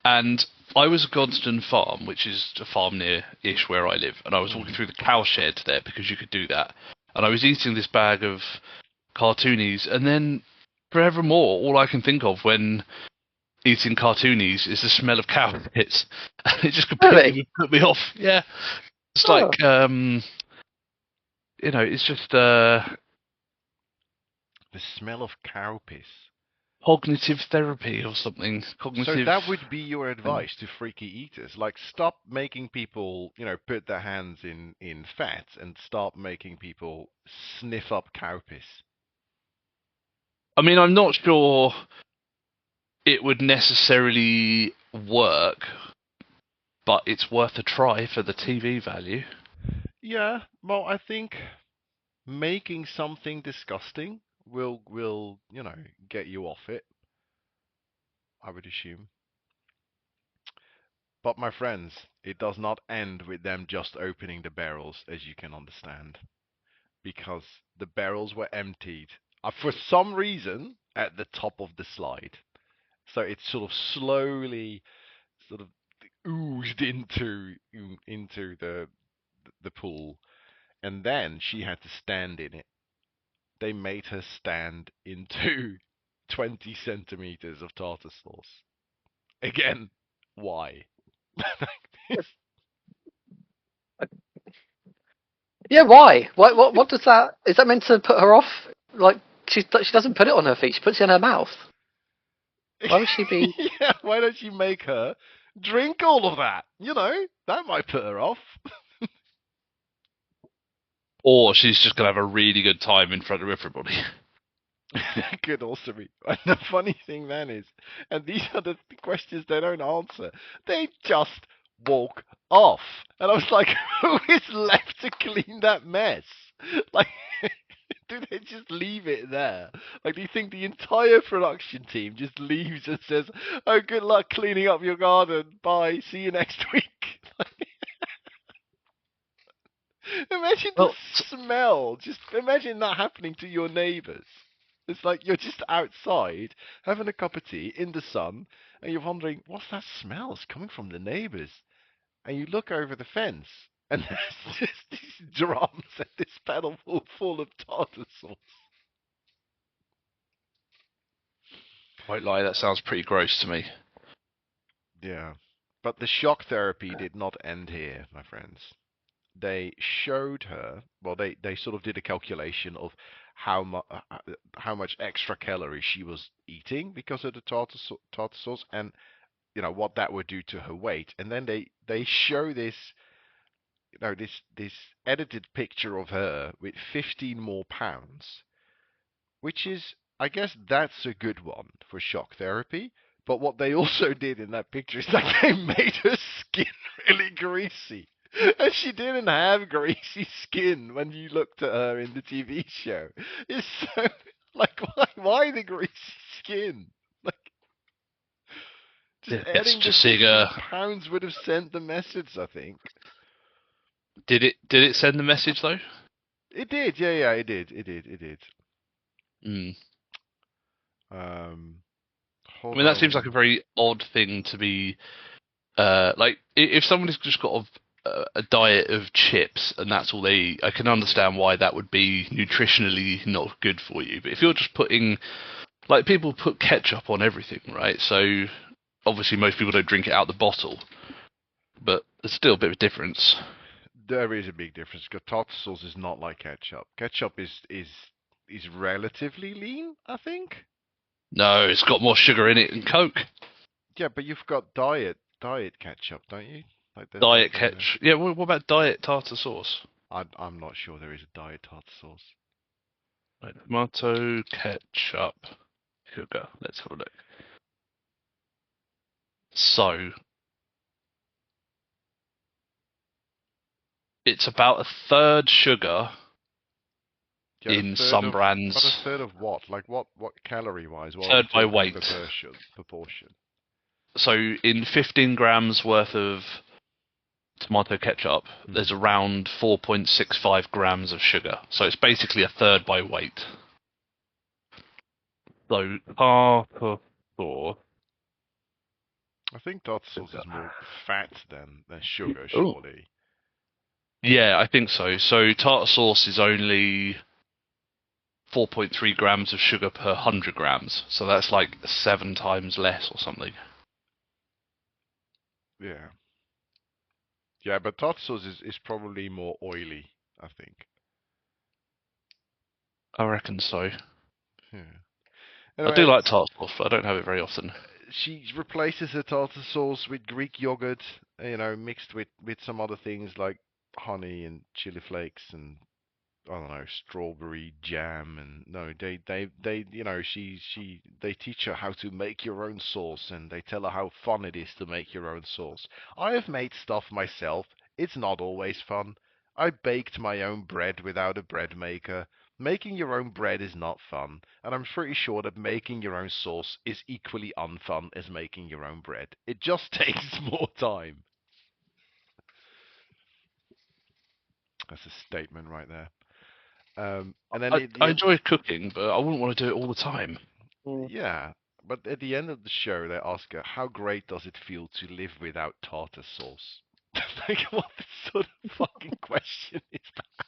Speaker 2: And I was at Godstone Farm, which is a farm near-ish where I live, and I was walking through the cow shed there because you could do that. And I was eating this bag of cartoonies, and then forevermore, all I can think of when eating cartoonies is the smell of cow pits. It just
Speaker 3: Really?
Speaker 2: completely put me off. Yeah, it's
Speaker 3: Oh.
Speaker 2: like it's just
Speaker 5: The smell of cow piss.
Speaker 2: cognitive therapy or something.
Speaker 5: So
Speaker 2: Cognitive.
Speaker 5: that would be your advice to freaky eaters. Like, stop making people, put their hands in fat and start making people sniff up cow piss.
Speaker 2: I mean, I'm not sure it would necessarily work, but it's worth a try for the TV value.
Speaker 5: Yeah, well, I think making something disgusting will get you off it, I would assume. But my friends, it does not end with them just opening the barrels, as you can understand, because the barrels were emptied for some reason at the top of the slide. So it sort of slowly sort of oozed into the pool, and then she had to stand in it. They made her stand into 20 centimeters of tartar sauce. Again, why?
Speaker 3: Yeah, why? What does that? Is that meant to put her off? Like she doesn't put it on her feet; she puts it in her mouth. Why would she be?
Speaker 5: Yeah, why don't you make her drink all of that? That might put her off.
Speaker 2: Or she's just going to have a really good time in front of everybody.
Speaker 5: Could also be. And the funny thing then is, and these are the questions they don't answer, they just walk off. And I was like, who is left to clean that mess? Like, do they just leave it there? Like, do you think the entire production team just leaves and says, oh, good luck cleaning up your garden, bye, see you next week? Imagine the smell. Just imagine that happening to your neighbours. It's like you're just outside having a cup of tea in the sun, and you're wondering, what's that smell? It's coming from the neighbours. And you look over the fence, and there's just these drums and this pedal full of tartar sauce.
Speaker 2: Won't lie, that sounds pretty gross to me.
Speaker 5: Yeah. But the shock therapy did not end here, my friends. They showed her, well, they sort of did a calculation of how much extra calories she was eating because of the tartar sauce, and what that would do to her weight. And then they show this this edited picture of her with 15 more pounds, which is, I guess, that's a good one for shock therapy. But what they also did in that picture is that they made her skin really greasy. And she didn't have greasy skin when you looked at her in the TV show. It's so, like, why the greasy skin? Like, just adding
Speaker 2: just
Speaker 5: the
Speaker 2: seeing a...
Speaker 5: pounds would have sent the message, I think.
Speaker 2: Did it send the message though?
Speaker 5: It did, yeah, it did.
Speaker 2: Mm.
Speaker 5: I
Speaker 2: mean, that seems like a very odd thing to be... like, if somebody's just got a diet of chips and that's all they eat, I can understand why that would be nutritionally not good for you. But if you're just putting, like, people put ketchup on everything, right? So obviously most people don't drink it out the bottle, but there's still a bit of a difference.
Speaker 5: There is a big difference because tartar sauce is not like ketchup. Ketchup is relatively lean, I think.
Speaker 2: No, it's got more sugar in it than Coke.
Speaker 5: Yeah, but you've got diet ketchup, don't you? Like
Speaker 2: diet ketchup. Yeah, what about diet tartar sauce?
Speaker 5: I'm not sure there is a diet tartar sauce.
Speaker 2: Right, tomato ketchup sugar. Let's have a look. So it's about a third sugar in some brands.
Speaker 5: But a third of what? Like what calorie wise?
Speaker 2: Third by weight.
Speaker 5: Proportion.
Speaker 2: So in 15 grams worth of tomato ketchup, there's around 4.65 grams of sugar. So it's basically a third by weight. So tartar sauce.
Speaker 5: I think tartar sauce is more fat than sugar, surely.
Speaker 2: Yeah, I think so. So tartar sauce is only 4.3 grams of sugar per 100 grams. So that's like 7 times less or something.
Speaker 5: Yeah. Yeah, but tartar sauce is probably more oily, I think.
Speaker 2: I reckon so.
Speaker 5: Yeah.
Speaker 2: I do
Speaker 5: Anyway,
Speaker 2: like tart sauce, but I don't have it very often.
Speaker 5: she replaces her tartar sauce with Greek yogurt, mixed with some other things like honey and chili flakes and I don't know, strawberry jam. And no, they teach her how to make your own sauce, and they tell her how fun it is to make your own sauce. I have made stuff myself. It's not always fun. I baked my own bread without a bread maker. Making your own bread is not fun, and I'm pretty sure that making your own sauce is equally unfun as making your own bread. It just takes more time. That's a statement right there. And then
Speaker 2: I enjoy cooking, but I wouldn't want to do it all the time.
Speaker 5: yeah, but at the end of the show, they ask her, "How great does it feel to live without tartar sauce?" Like, what sort of fucking question is that?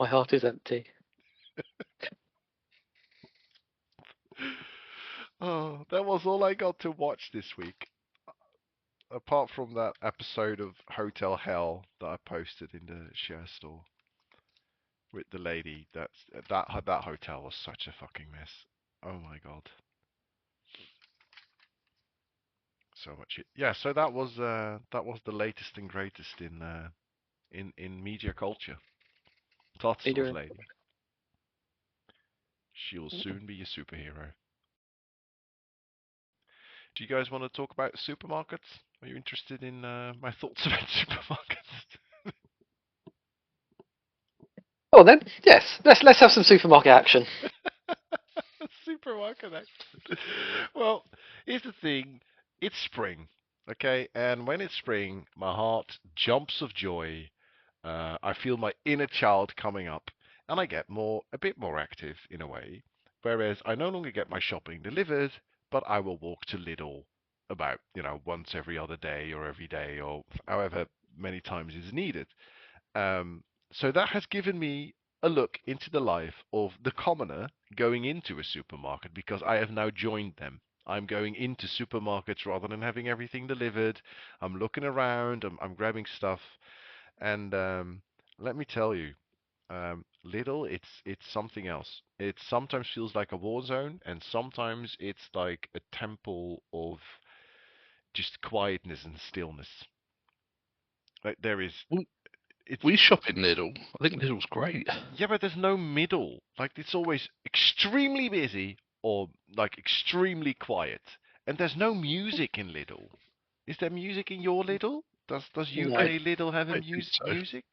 Speaker 3: My heart is empty.
Speaker 5: Oh, that was all I got to watch this week. Apart from that episode of Hotel Hell that I posted in the share store with the lady, that hotel was such a fucking mess. Oh my god. So much shit. Yeah, so that was the latest and greatest in media culture. Tartar sauce lady. She will soon be a superhero. Do you guys want to talk about supermarkets? Are you interested in my thoughts about supermarkets?
Speaker 3: Oh, then yes, let's have some supermarket action.
Speaker 5: Supermarket action. Well, here's the thing. It's spring, okay? And when it's spring, my heart jumps of joy. I feel my inner child coming up, and I get a bit more active in a way. Whereas I no longer get my shopping delivered, but I will walk to Lidl about, once every other day or every day or however many times is needed. So that has given me a look into the life of the commoner going into a supermarket because I have now joined them. I'm going into supermarkets rather than having everything delivered. I'm looking around, I'm grabbing stuff, and let me tell you, Lidl, it's something else. It sometimes feels like a war zone, and sometimes it's like a temple of just quietness and stillness. Like there is,
Speaker 2: We shop in Lidl. I think Lidl's great.
Speaker 5: yeah, but there's no middle. Like it's always extremely busy or like extremely quiet, and there's no music in Lidl. Is there music in your Lidl? Does
Speaker 3: No.
Speaker 5: UK Lidl have
Speaker 2: I don't think so.
Speaker 5: music?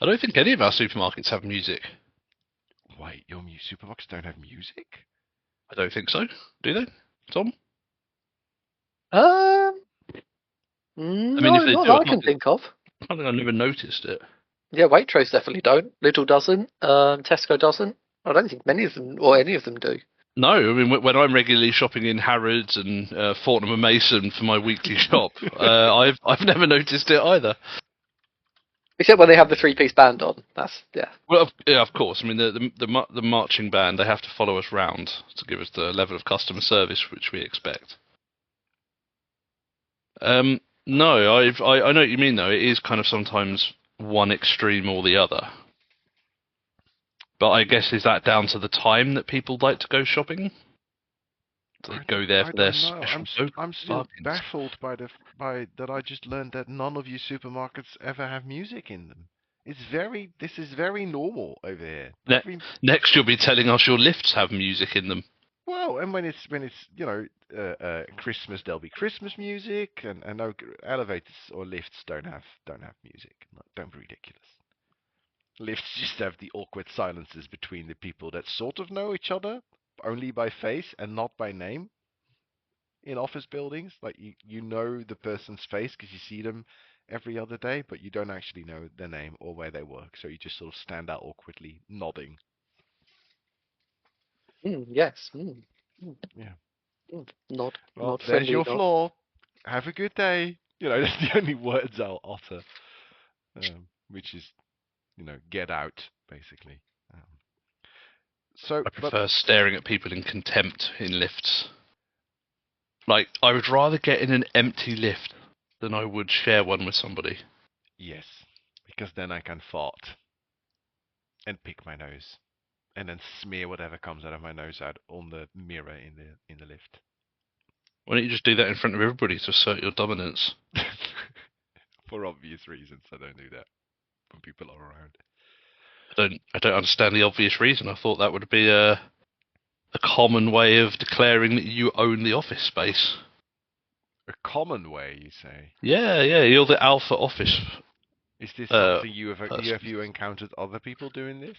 Speaker 2: I don't think any of our supermarkets have music.
Speaker 5: Wait, your supermarkets don't have music?
Speaker 2: I don't think so. Do they, Tom?
Speaker 3: No,
Speaker 2: if they
Speaker 3: not
Speaker 2: do,
Speaker 3: that I can think of.
Speaker 2: I think I never noticed it.
Speaker 3: Yeah, Waitrose definitely don't. Lidl doesn't. Tesco doesn't. I don't think many of them or any of them do.
Speaker 2: No, I mean when I'm regularly shopping in Harrods and Fortnum and Mason for my weekly shop, I've never noticed it either.
Speaker 3: Except when they have the three-piece band on. That's yeah.
Speaker 2: Well, yeah, of course. I mean the marching band, they have to follow us round to give us the level of customer service which we expect. No, I know what you mean though. It is kind of sometimes one extreme or the other. But I guess is that down to the time that people like to go shopping? Do they go there for their special
Speaker 5: I'm still
Speaker 2: bargains?
Speaker 5: baffled by that I just learned that none of you supermarkets ever have music in them. This is very normal over here.
Speaker 2: Next, you'll be telling us your lifts have music in them.
Speaker 5: Well, and when it's Christmas, there'll be Christmas music, and no elevators or lifts don't have music. No, don't be ridiculous. Lifts just have the awkward silences between the people that sort of know each other only by face and not by name. In office buildings, like you know the person's face because you see them every other day, but you don't actually know their name or where they work, so you just sort of stand out awkwardly, nodding.
Speaker 3: Yes.
Speaker 5: Yeah.
Speaker 3: Nod.
Speaker 5: Well,
Speaker 3: Nod.
Speaker 5: there's
Speaker 3: Friendly
Speaker 5: your
Speaker 3: nod.
Speaker 5: floor. Have a good day. That's the only words I'll utter, which is, get out, basically. So,
Speaker 2: I prefer staring at people in contempt in lifts. Like, I would rather get in an empty lift than I would share one with somebody.
Speaker 5: yes, because then I can fart and pick my nose, and then smear whatever comes out of my nose out on the mirror in the lift.
Speaker 2: Why don't you just do that in front of everybody to assert your dominance?
Speaker 5: For obvious reasons, I don't do that when people are around.
Speaker 2: I don't understand the obvious reason. I thought that would be a common way of declaring that you own the office space.
Speaker 5: A common way, you say?
Speaker 2: Yeah, you're the alpha office.
Speaker 5: Is this something
Speaker 2: person.
Speaker 5: have you encountered other people doing this?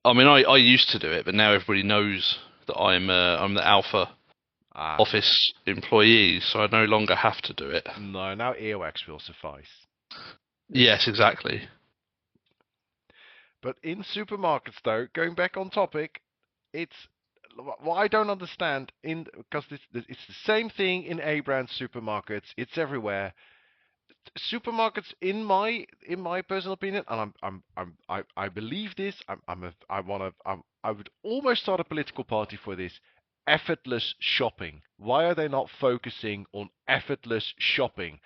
Speaker 2: I mean, I used to do it, but now everybody knows that I'm the alpha office employee, so I no longer have to do it.
Speaker 5: No, now earwax will suffice.
Speaker 2: Yes, exactly.
Speaker 5: But in supermarkets, though, going back on topic, it's what I don't understand because it's the same thing in A-brand supermarkets. It's everywhere. Supermarkets, in my personal opinion, and I believe this. I would almost start a political party for this. Effortless shopping. Why are they not focusing on effortless shopping?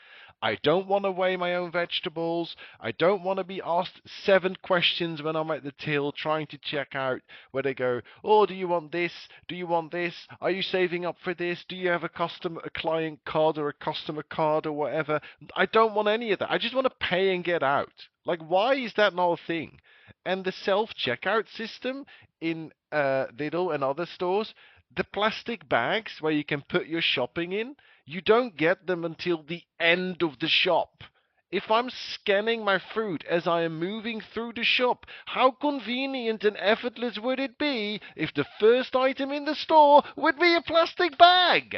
Speaker 5: I don't want to weigh my own vegetables. I don't want to be asked 7 questions when I'm at the till trying to check out, where they go, oh, do you want this? Do you want this? Are you saving up for this? Do you have a client card or a customer card or whatever? I don't want any of that. I just want to pay and get out. Like, why is that not a thing? And the self-checkout system in Lidl and other stores, the plastic bags where you can put your shopping in, you don't get them until the end of the shop. If I'm scanning my fruit as I am moving through the shop, how convenient and effortless would it be if the first item in the store would be a plastic bag?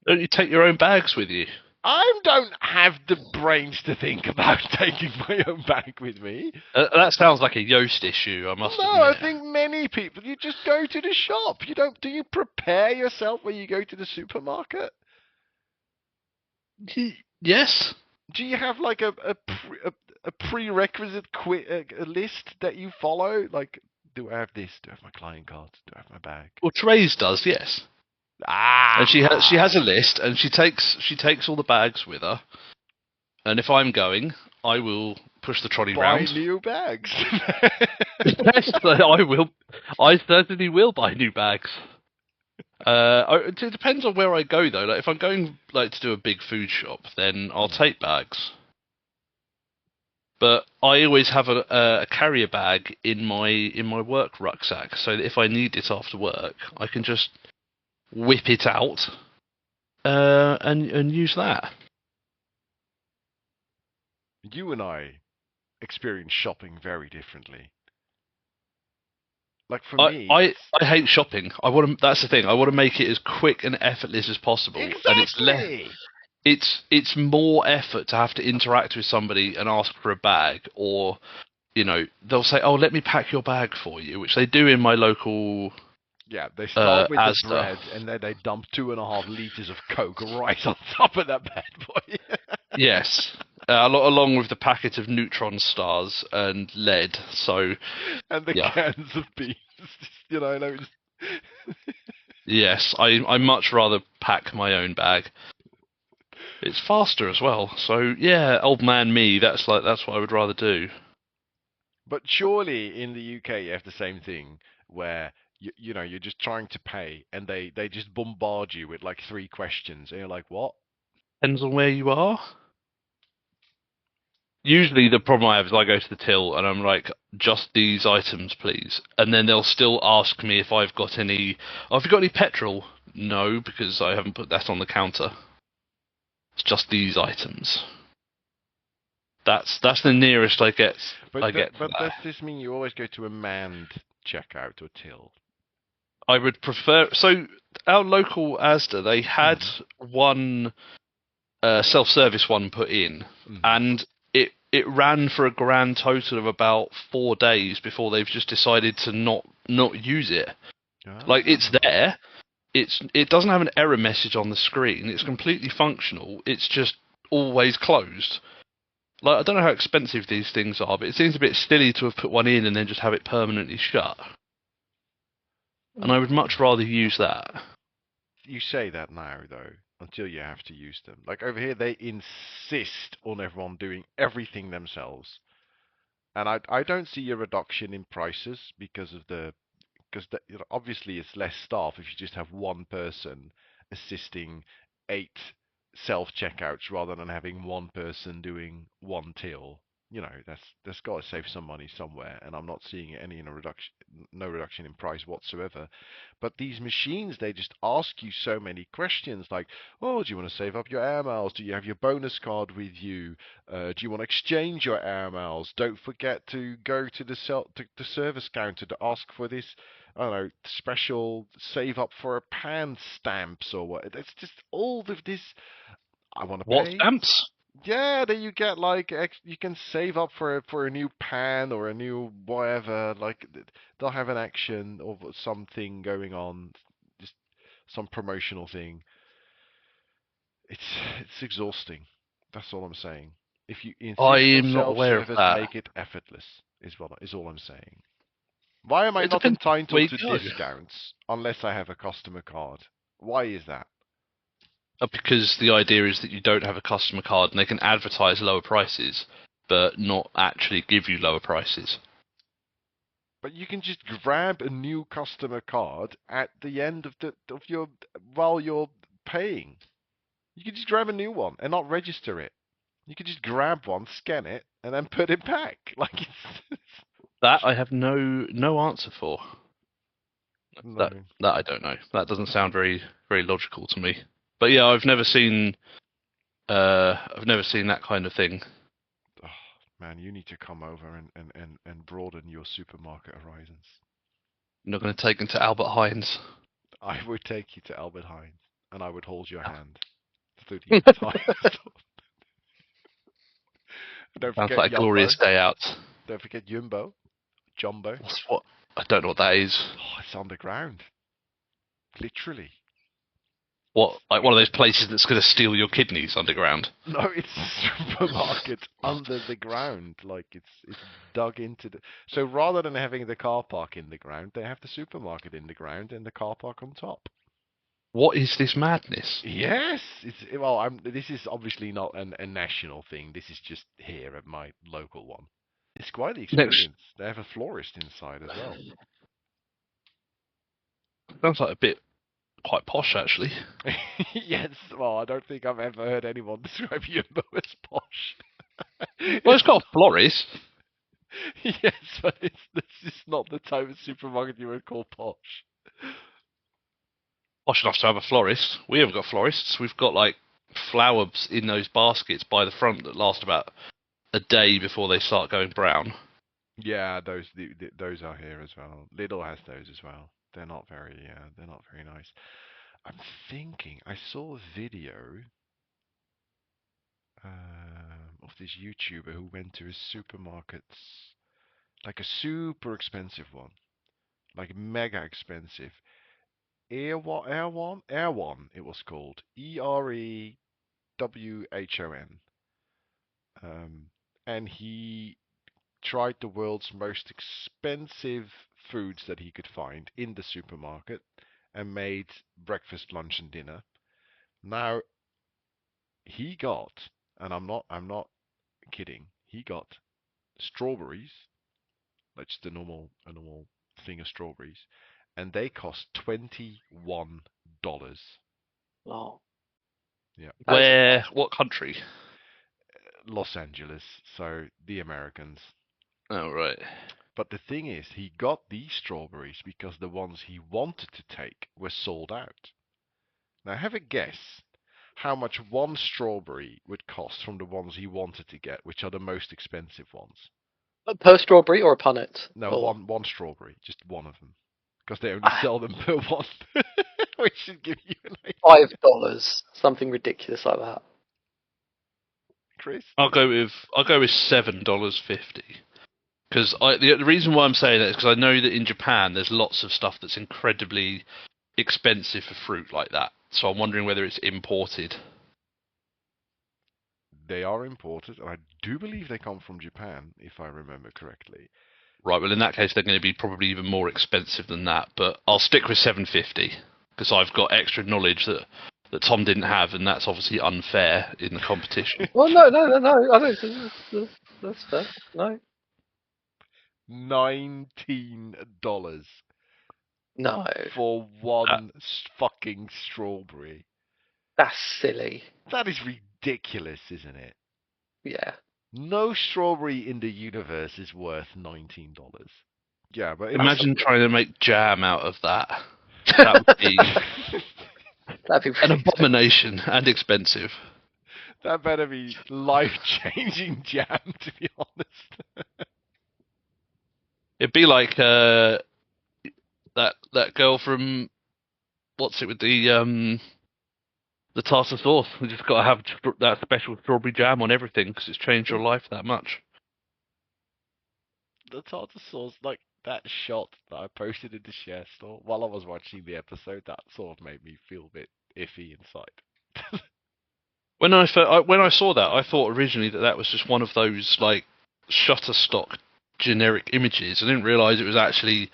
Speaker 2: Don't you take your own bags with you?
Speaker 5: I don't have the brains to think about taking my own bag with me.
Speaker 2: That sounds like a Yoast issue, I must admit.
Speaker 5: No, I think many people, you just go to the shop. Do you prepare yourself when you go to the supermarket?
Speaker 2: Yes.
Speaker 5: Do you have like a prerequisite list that you follow? Like, do I have this? Do I have my client cards? Do I have my bag?
Speaker 2: Well, Therese does, yes. And she has a list, and she takes all the bags with her. And if I'm going, I will push the trolley round.
Speaker 5: Buy new bags.
Speaker 2: Yes, I will. I certainly will buy new bags. It depends on where I go, though. Like, if I'm going to do a big food shop, then I'll take bags. But I always have a carrier bag in my work rucksack, so that if I need it after work, I can just whip it out and use that.
Speaker 5: You and I experience shopping very differently. Like, for me,
Speaker 2: I hate shopping. That's the thing. I want to make it as quick and effortless as possible.
Speaker 5: exactly.
Speaker 2: And it's more effort to have to interact with somebody and ask for a bag, or they'll say, "Oh, let me pack your bag for you," which they do in my local.
Speaker 5: Yeah, they start with
Speaker 2: Asda.
Speaker 5: the bread, and then they dump 2.5 liters of Coke right on top of that bad boy.
Speaker 2: Yes, along with the packet of neutron stars and lead. So,
Speaker 5: and the cans of beans.
Speaker 2: Yes, I much rather pack my own bag. It's faster as well. So yeah, old man me. That's what I would rather do.
Speaker 5: But surely in the UK you have the same thing where you're just trying to pay, and they just bombard you with like 3 questions, and you're like, what?
Speaker 2: Depends on where you are. Usually the problem I have is I go to the till and I'm like, just these items, please. And then they'll still ask me if I've got any... Oh, have you got any petrol? No, because I haven't put that on the counter. It's just these items. That's the nearest I get.
Speaker 5: But does this mean you always go to a manned checkout or till?
Speaker 2: I would prefer... So our local Asda, they had one self-service one put in, and it ran for a grand total of about 4 days before they've just decided to not use it.
Speaker 5: Oh.
Speaker 2: Like, it's there. It doesn't have an error message on the screen. It's completely functional. It's just always closed. Like, I don't know how expensive these things are, but it seems a bit silly to have put one in and then just have it permanently shut. And I would much rather use that.
Speaker 5: You say that now, though, until you have to use them. Like over here, they insist on everyone doing everything themselves, and I don't see a reduction in prices because obviously it's less staff if you just have one person assisting 8 self checkouts rather than having one person doing one till. You know, that's got to save some money somewhere, and I'm not seeing any no reduction in price whatsoever. But these machines, they just ask you so many questions, like, oh, do you want to save up your air miles? Do you have your bonus card with you? Do you want to exchange your air miles? Don't forget to go to the service counter to ask for this, I don't know, special save up for a pan stamps or what. It's just all of this. I want to
Speaker 2: What
Speaker 5: pay.
Speaker 2: stamps?
Speaker 5: Yeah, then you get like you can save up for a new pan or a new whatever. Like they'll have an action or something going on, just some promotional thing. It's exhausting. That's all I'm saying. If you insist on
Speaker 2: I'm not aware of
Speaker 5: self-service,
Speaker 2: that.
Speaker 5: make it effortless. Is all I'm saying. Why am I
Speaker 2: It
Speaker 5: not
Speaker 2: depends where
Speaker 5: entitled
Speaker 2: you
Speaker 5: to
Speaker 2: go.
Speaker 5: discounts unless I have a customer card? Why is that?
Speaker 2: Because the idea is that you don't have a customer card and they can advertise lower prices, but not actually give you lower prices.
Speaker 5: But you can just grab a new customer card at the end of your while you're paying. You can just grab a new one and not register it. You can just grab one, scan it, and then put it back. Like it's
Speaker 2: That I have no answer for.
Speaker 5: no.
Speaker 2: That I don't know. That doesn't sound very logical to me. But yeah, I've never seen that kind of thing.
Speaker 5: Oh, man, you need to come over and broaden your supermarket horizons.
Speaker 2: You're not going to take them to Albert Heinz.
Speaker 5: I would take you to Albert Heinz, and I would hold your hand through the entire store. Don't
Speaker 2: Sounds
Speaker 5: forget
Speaker 2: like a glorious day out.
Speaker 5: Don't forget Jumbo.
Speaker 2: What? I don't know what that is.
Speaker 5: Oh, it's underground. Literally.
Speaker 2: What? Like one of those places that's going to steal your kidneys underground?
Speaker 5: No, it's a supermarket under the ground. Like it's dug into the. So rather than having the car park in the ground, they have the supermarket in the ground and the car park on top.
Speaker 2: What is this madness?
Speaker 5: Yes, this is obviously not a national thing. This is just here at my local one. It's quite the experience. They have a florist inside as well.
Speaker 2: Sounds like a bit quite posh, actually.
Speaker 5: Yes, well, I don't think I've ever heard anyone describe Jumbo as posh.
Speaker 2: Well, it's got a florist.
Speaker 5: Yes, but this is not the type of supermarket you would call posh.
Speaker 2: Posh enough to have a florist. We haven't got florists. We've got like flowers in those baskets by the front that last about a day before they start going brown.
Speaker 5: Yeah, those are here as well. Lidl has those as well. They're not very nice. I'm thinking I saw a video of this YouTuber who went to his supermarkets, like a super expensive one, like mega expensive. Erewhon it was called. EREWHON. And he tried the world's most expensive foods that he could find in the supermarket and made breakfast, lunch and dinner. Now he got, and I'm not kidding, he got strawberries, that's a normal thing of strawberries, and they cost $21.
Speaker 3: Oh.
Speaker 5: Yeah.
Speaker 2: Where? What country?
Speaker 5: Los Angeles, so the Americans.
Speaker 2: Oh, right.
Speaker 5: But the thing is, he got these strawberries because the ones he wanted to take were sold out. Now have a guess how much one strawberry would cost from the ones he wanted to get, which are the most expensive ones.
Speaker 3: Per strawberry or a punnet?
Speaker 5: No,
Speaker 3: or...
Speaker 5: one strawberry, just one of them. Because they only sell them per one. Which should give you an idea.
Speaker 3: $5, something ridiculous like that.
Speaker 5: Chris?
Speaker 2: I'll go with $7.50. Because the reason why I'm saying that is because I know that in Japan there's lots of stuff that's incredibly expensive for fruit like that. So I'm wondering whether it's imported.
Speaker 5: They are imported, and I do believe they come from Japan, if I remember correctly.
Speaker 2: Right, well in that case they're going to be probably even more expensive than that, but I'll stick with 750 because I've got extra knowledge that Tom didn't have, and that's obviously unfair in the competition.
Speaker 3: Well, no. I don't think that's fair. No.
Speaker 5: $19
Speaker 3: No.
Speaker 5: for one fucking strawberry.
Speaker 3: That's silly.
Speaker 5: That is ridiculous, isn't it?
Speaker 3: Yeah.
Speaker 5: No strawberry in the universe is worth $19. Yeah, but
Speaker 2: Imagine trying to make jam out of that. That would be
Speaker 3: That'd be
Speaker 2: an
Speaker 3: pretty
Speaker 2: abomination and expensive.
Speaker 5: that better be life-changing jam, to be honest.
Speaker 2: It'd be like that girl from what's it with the tartar sauce. We just got to have that special strawberry jam on everything because it's changed your life that much.
Speaker 5: The tartar sauce, like that shot that I posted in the share store while I was watching the episode, that sort of made me feel a bit iffy inside.
Speaker 2: When I saw that, I thought originally that was just one of those like Shutterstock generic images. I didn't realise it was actually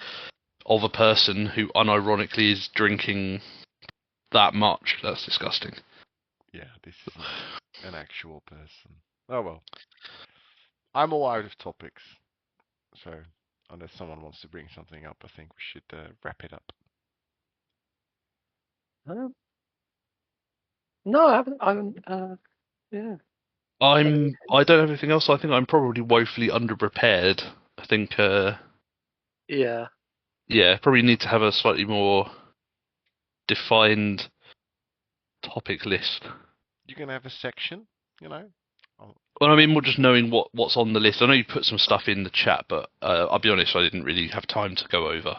Speaker 2: of a person who unironically is drinking that much. That's disgusting.
Speaker 5: Yeah, this is an actual person. Oh well. I'm all out of topics. So, unless someone wants to bring something up, I think we should wrap it up.
Speaker 3: No, I haven't. Yeah.
Speaker 2: I don't have anything else. I think I'm probably woefully underprepared. I think
Speaker 3: Yeah.
Speaker 2: probably need to have a slightly more defined topic list.
Speaker 5: You can have a section, you know.
Speaker 2: Well, I mean, more just knowing what's on the list. I know you put some stuff in the chat, but I'll be honest, I didn't really have time to go over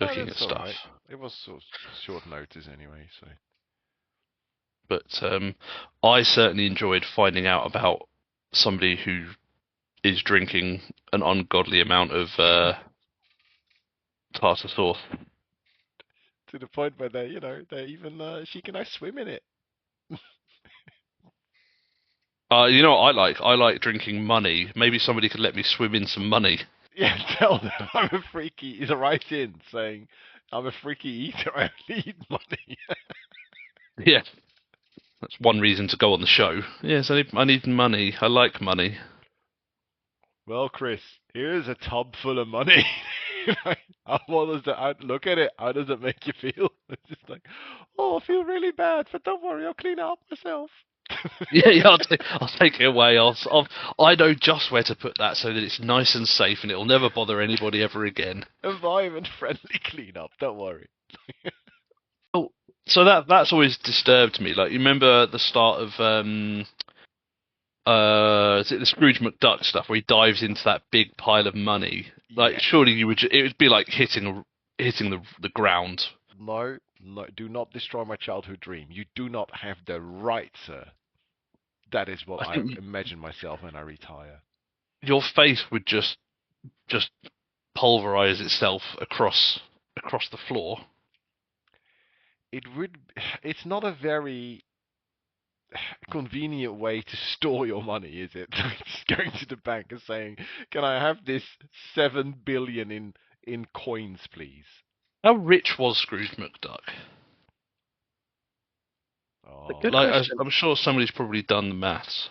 Speaker 2: looking at
Speaker 5: that's all
Speaker 2: stuff.
Speaker 5: right. It was sort of short notice anyway, so.
Speaker 2: But I certainly enjoyed finding out about somebody who is drinking an ungodly amount of tartar sauce.
Speaker 5: To the point where they even she can now swim in it.
Speaker 2: You know what I like? I like drinking money. Maybe somebody could let me swim in some money.
Speaker 5: Yeah, tell them I'm a freaky. He's right in saying I'm a freaky eater. I only eat money.
Speaker 2: Yeah. That's one reason to go on the show. Yes, I need money. I like money.
Speaker 5: Well, Chris, here's a tub full of money. Look at it. How does it make you feel? It's just like, oh, I feel really bad, but don't worry, I'll clean it up myself.
Speaker 2: Yeah, I'll take it away. I know just where to put that so that it's nice and safe and it'll never bother anybody ever again.
Speaker 5: Environment-friendly cleanup. Don't worry.
Speaker 2: So that's always disturbed me. Like, you remember the start of is it the Scrooge McDuck stuff where he dives into that big pile of money? Like,
Speaker 5: Yeah.
Speaker 2: surely it would be like hitting the ground.
Speaker 5: No, do not destroy my childhood dream. You do not have the right, sir. That is what I imagine myself when I retire.
Speaker 2: Your face would just pulverize itself across the floor.
Speaker 5: It's not a very convenient way to store your money, is it? Just going to the bank and saying, "Can I have this 7 billion in coins, please?"
Speaker 2: How rich was Scrooge McDuck?
Speaker 5: Oh,
Speaker 3: Good
Speaker 2: Like,
Speaker 3: question.
Speaker 2: I'm sure somebody's probably done the maths.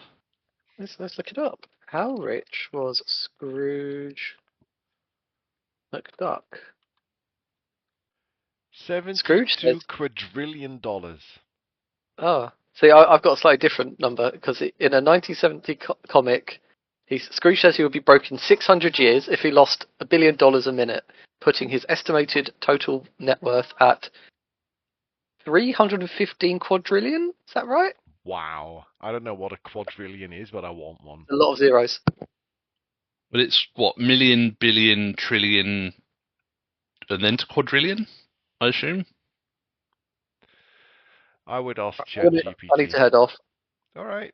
Speaker 3: Let's look it up. How rich was Scrooge McDuck?
Speaker 5: 72 quadrillion dollars.
Speaker 3: Oh, see, I've got a slightly different number because in a 1970 comic, Scrooge says he would be broke in 600 years if he lost $1 billion a minute, putting his estimated total net worth at 315 quadrillion. Is that right?
Speaker 5: Wow. I don't know what a quadrillion is, but I want one.
Speaker 3: A lot of zeros.
Speaker 2: But it's what, million, billion, trillion, and then to quadrillion, I assume.
Speaker 5: I would ask
Speaker 3: I need
Speaker 5: ChatGPT.
Speaker 3: to head off.
Speaker 5: All right.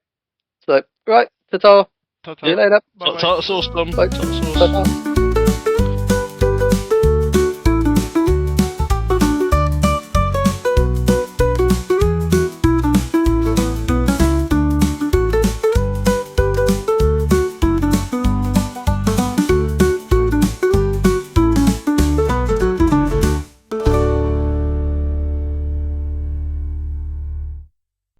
Speaker 3: So, right, ta-ta.
Speaker 5: Ta-ta.
Speaker 3: See you later.
Speaker 5: Bye-bye.
Speaker 2: Tartar sauce, Tom.
Speaker 3: Bye.
Speaker 2: Tartar sauce.
Speaker 3: Ta-ta.